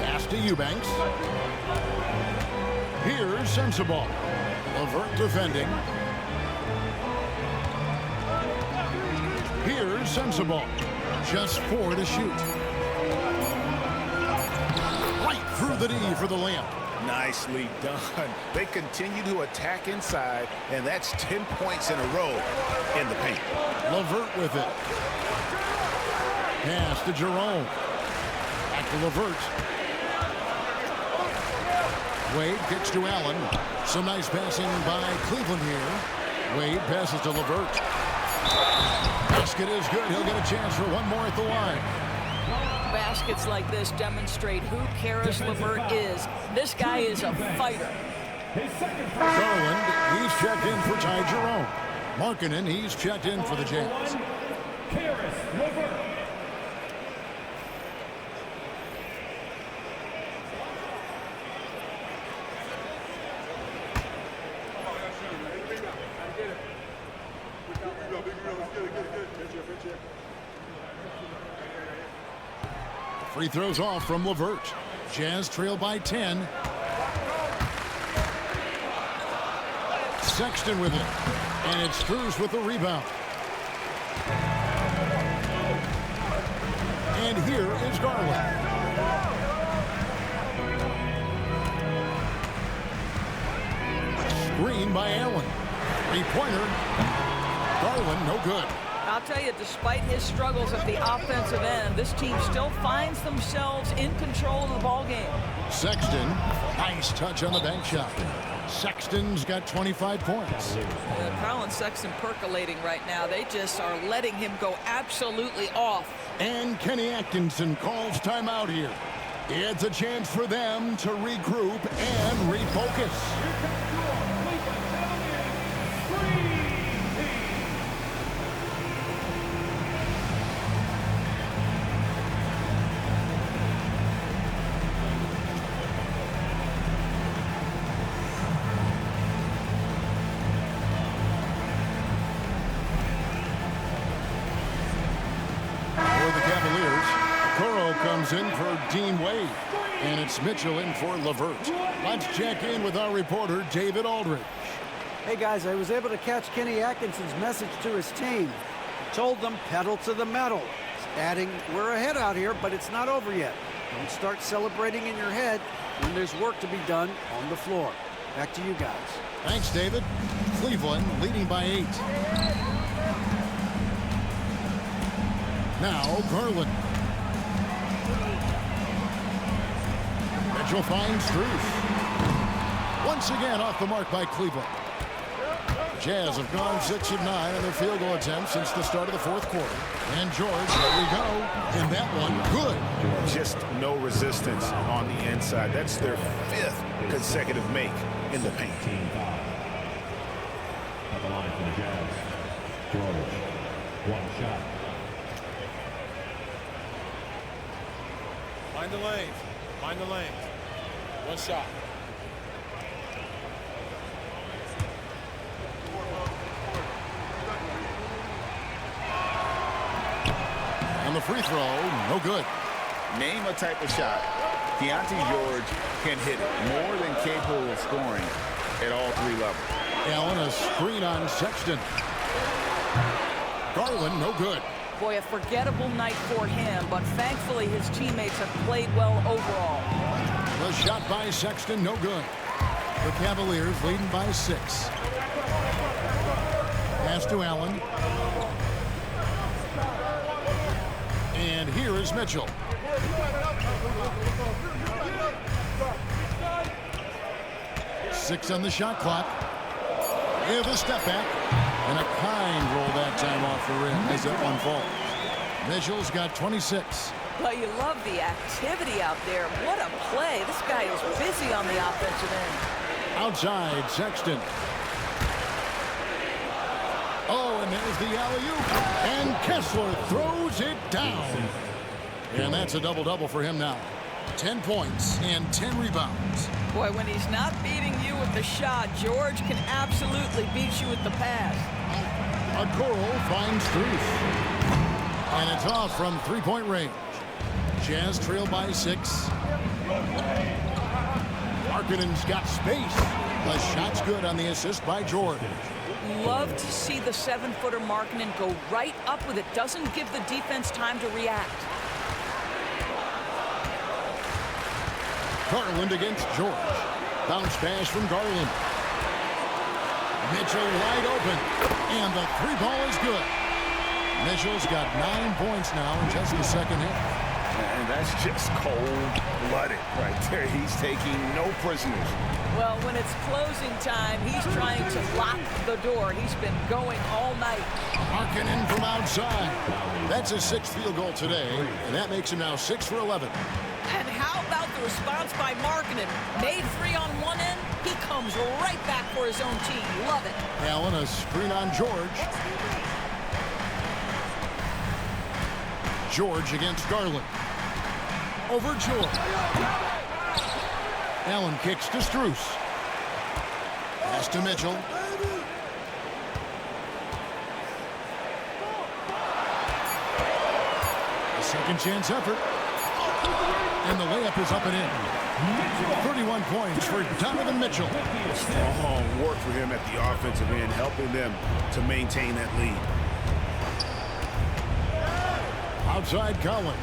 Pass to Eubanks. Here's Sensabaugh. LeVert defending. Here's Sensabaugh. Just 4 to shoot. Right through the D for the layup. Nicely done. They continue to attack inside, and that's 10 points in a row in the paint. LeVert with it. Pass to Jerome. Back to LeVert. Wade kicks to Allen. Some nice passing by Cleveland here. Wade passes to LeVert. Basket is good. He'll get a chance for one more at the line. baskets like this demonstrate who Karis LeVert is. This guy is a fighter. Garland, he's checked in for Ty Jerome. Markkanen, he's checked in for the Jazz. Karis LeVert. Free throws off from LeVert. Jazz trail by 10. Sexton with it. And it's Strus with the rebound. And here is Garland. Screen by Allen. Three-pointer. Garland, no good. I'll tell you, despite his struggles at the offensive end, this team still finds themselves in control of the ball game. Sexton, nice touch on the bank shot. Sexton's got 25 points. Colin Sexton percolating right now. They just are letting him go absolutely off. And Kenny Atkinson calls timeout here. It's a chance for them to regroup and refocus. Comes in for Dean Wade, and it's Mitchell in for LeVert. Let's check in with our reporter, David Aldridge. Hey, guys, I was able to catch Kenny Atkinson's message to his team. He told them pedal to the metal, adding, we're ahead out here, but it's not over yet. Don't start celebrating in your head when there's work to be done on the floor. Back to you guys. Thanks, David. Cleveland leading by 8. Now, Garland. Mitchell finds Strus. Once again off the mark by Cleveland. Jazz have gone 6 of 9 on their field goal attempts since the start of the fourth quarter. And George, there we go. And that one, good. Just no resistance on the inside. That's their 5th consecutive make in the paint. At the line for the Jazz, George, 1 shot. Find the lane. Find the lane. 1 shot. And the free throw, no good. Name a type of shot Deontay George can hit it. More than capable of scoring at all 3 levels. Allen, a screen on Sexton. Garland, no good. Boy, a forgettable night for him, but thankfully his teammates have played well overall. The shot by Sexton, no good. The Cavaliers leading by 6. Pass to Allen. And here is Mitchell. Six on the shot clock. With a step back. And a kind roll that time off the rim as that one falls. Mitchell's got 26. Well, you love the activity out there. What a play. This guy is busy on the offensive end. Outside, Sexton. Oh, and there's the alley-oop. And Kessler throws it down. And that's a double-double for him now. 10 points and 10 rebounds. Boy, when he's not beating you with the shot, George can absolutely beat you with the pass. Okoro finds Strus. And it's off from three-point range. Jazz trail by 6. Markkanen's got space. The shot's good on the assist by George. Love to see the 7-footer Markkanen go right up with it. Doesn't give the defense time to react. Garland against George. Bounce pass from Garland. Mitchell wide open. And the 3-ball is good. Mitchell's got 9 points now in just the second half. And that's just cold cold-blooded right there. He's taking no prisoners. Well, when it's closing time, he's trying to lock the door. He's been going all night. Markkanen from outside. That's his 6th field goal today, and that makes him now 6 for 11. And how about the response by Markkanen? Made 3 on one end, he comes right back for his own team. Love it. Allen, a screen on George. George against Garland. Over George. Allen kicks to Strus. Pass to Mitchell. A second chance effort. And the layup is up and in. 31 points for Donovan Mitchell. Strong work for him at the offensive end, helping them to maintain that lead. Outside Collins.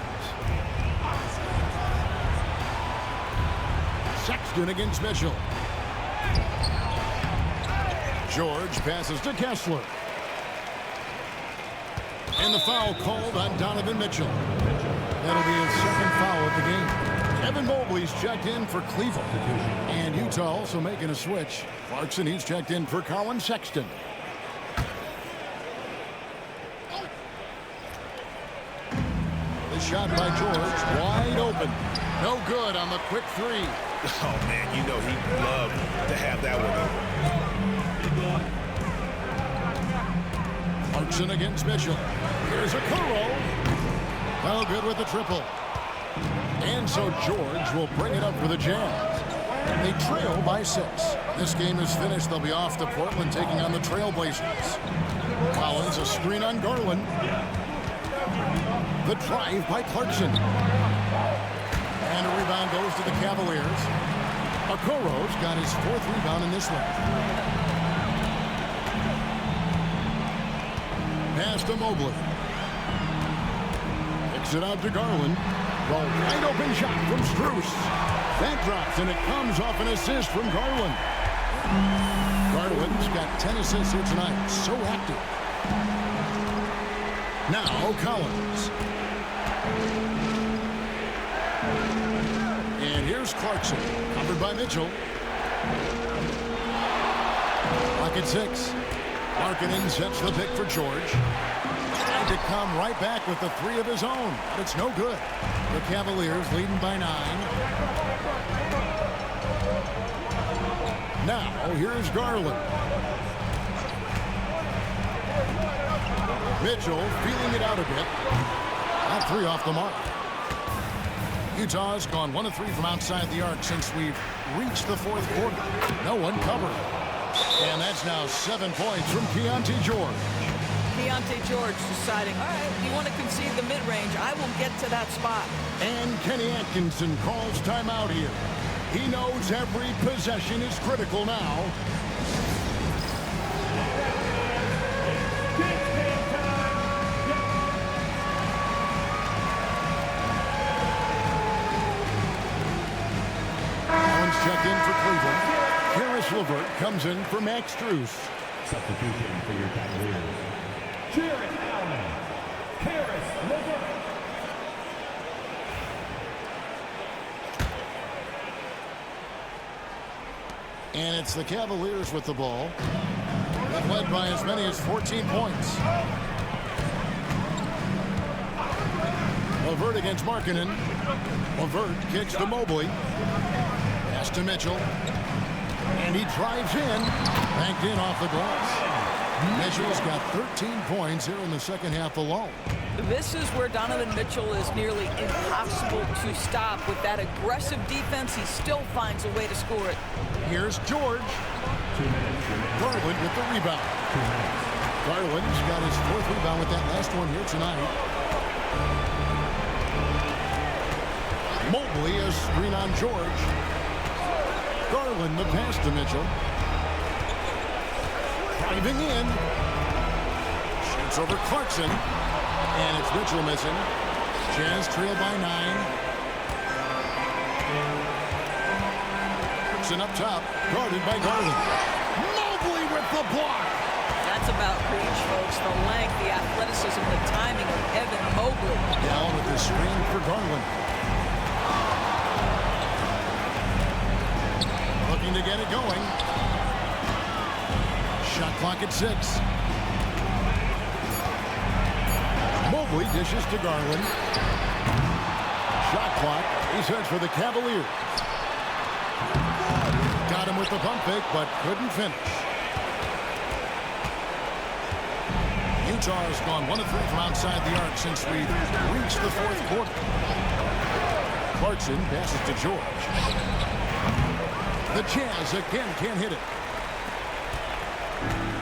Sexton against Mitchell. George passes to Kessler. And the foul called on Donovan Mitchell. That'll be his 2nd foul of the game. Evan Mobley's checked in for Cleveland. And Utah also making a switch. Clarkson, he's checked in for Colin Sexton. The shot by George, wide open. No good on the quick 3. Oh, man, you know he'd love to have that one over. Clarkson against Mitchell. Here's a Okoro. Well, good with the triple. And so George will bring it up for the Jazz. They trail by 6. This game is finished. They'll be off to Portland taking on the Trailblazers. Collins, a screen on Garland. The drive by Clarkson. And a rebound goes to the Cavaliers. Okoro's got his 4th rebound in this one. Pass to Mobley. Kicks it out to Garland. The wide open shot from Strus. That drops, and it comes off an assist from Garland. Garland's got 10 assists here tonight. So active. Now Collins. And here's Clarkson. Covered by Mitchell. Pocket 6. Markkanen sets the pick for George. Trying to come right back with the 3 of his own. But it's no good. The Cavaliers leading by 9. Now, here's Garland. Mitchell feeling it out a bit. That 3 off the mark. Utah's gone 1 of 3 from outside the arc since we've reached the 4th quarter. No one covered. And that's now 7 points from Keontae George. Keontae George deciding, all right, you want to concede the mid-range, I will get to that spot. And Kenny Atkinson calls timeout here. He knows every possession is critical now. Allen's checked in for Cleveland. Karis LeVert comes in for Max Strus. Substitution for your Cavaliers. Jared Allen. Karis LeVert. And it's the Cavaliers with the ball. They've led by as many as 14 points. LeVert against Markkanen. LeVert kicks to Mobley. Pass to Mitchell. And he drives in. Banked in off the glass. Mitchell's got 13 points here in the 2nd half alone. This is where Donovan Mitchell is nearly impossible to stop. With that aggressive defense, he still finds a way to score it. Here's George. 2 minutes remaining. Garland with the rebound. 2 minutes. Garland's got his 4th rebound with that last one here tonight. Mobley a screen on George. Garland the pass to Mitchell. Driving in. Shoots over Clarkson. And it's Mitchell missing. Jazz trail by 9. Clarkson up top. Guarded by Garland. Mobley with the block. That's about reach, folks. The length, the athleticism, the timing of Evan Mobley. Down with the screen for Garland. Looking to get it going. Shot clock at 6. Mobley dishes to Garland. Shot clock. He searches for the Cavaliers. Got him with the pump fake, but couldn't finish. Utah's gone 1 of 3 from outside the arc since we reached the 4th quarter. Clarkson passes to George. The Jazz again can't hit it.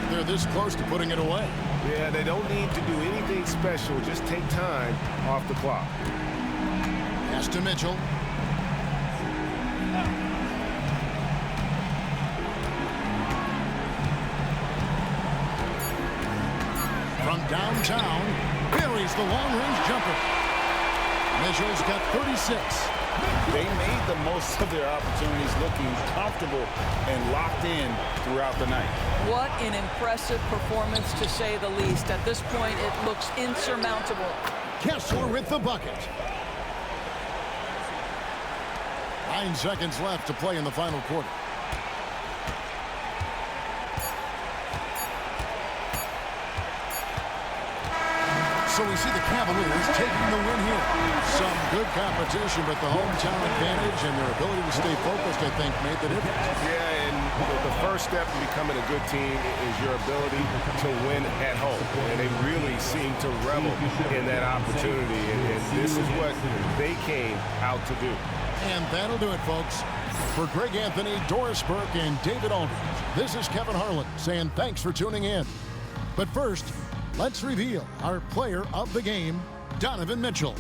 They're this close to putting it away. Yeah, they don't need to do anything special. Just take time off the clock. Pass to Mitchell. From downtown, buries the long-range jumper. Mitchell's got 36. They made the most of their opportunities, looking comfortable and locked in throughout the night. What an impressive performance, to say the least. At this point, it looks insurmountable. Kessler with the bucket. 9 seconds left to play in the final quarter. So we see the Cavaliers taking the win here. Some good competition, but the hometown advantage and their ability to stay focused, I think, made the difference. Yeah, and the first step in becoming a good team is your ability to win at home. And they really seem to revel in that opportunity. And this is what they came out to do. And that'll do it, folks. For Greg Anthony, Doris Burke, and David Aldridge, this is Kevin Harlan saying thanks for tuning in. But first, let's reveal our player of the game, Donovan Mitchell.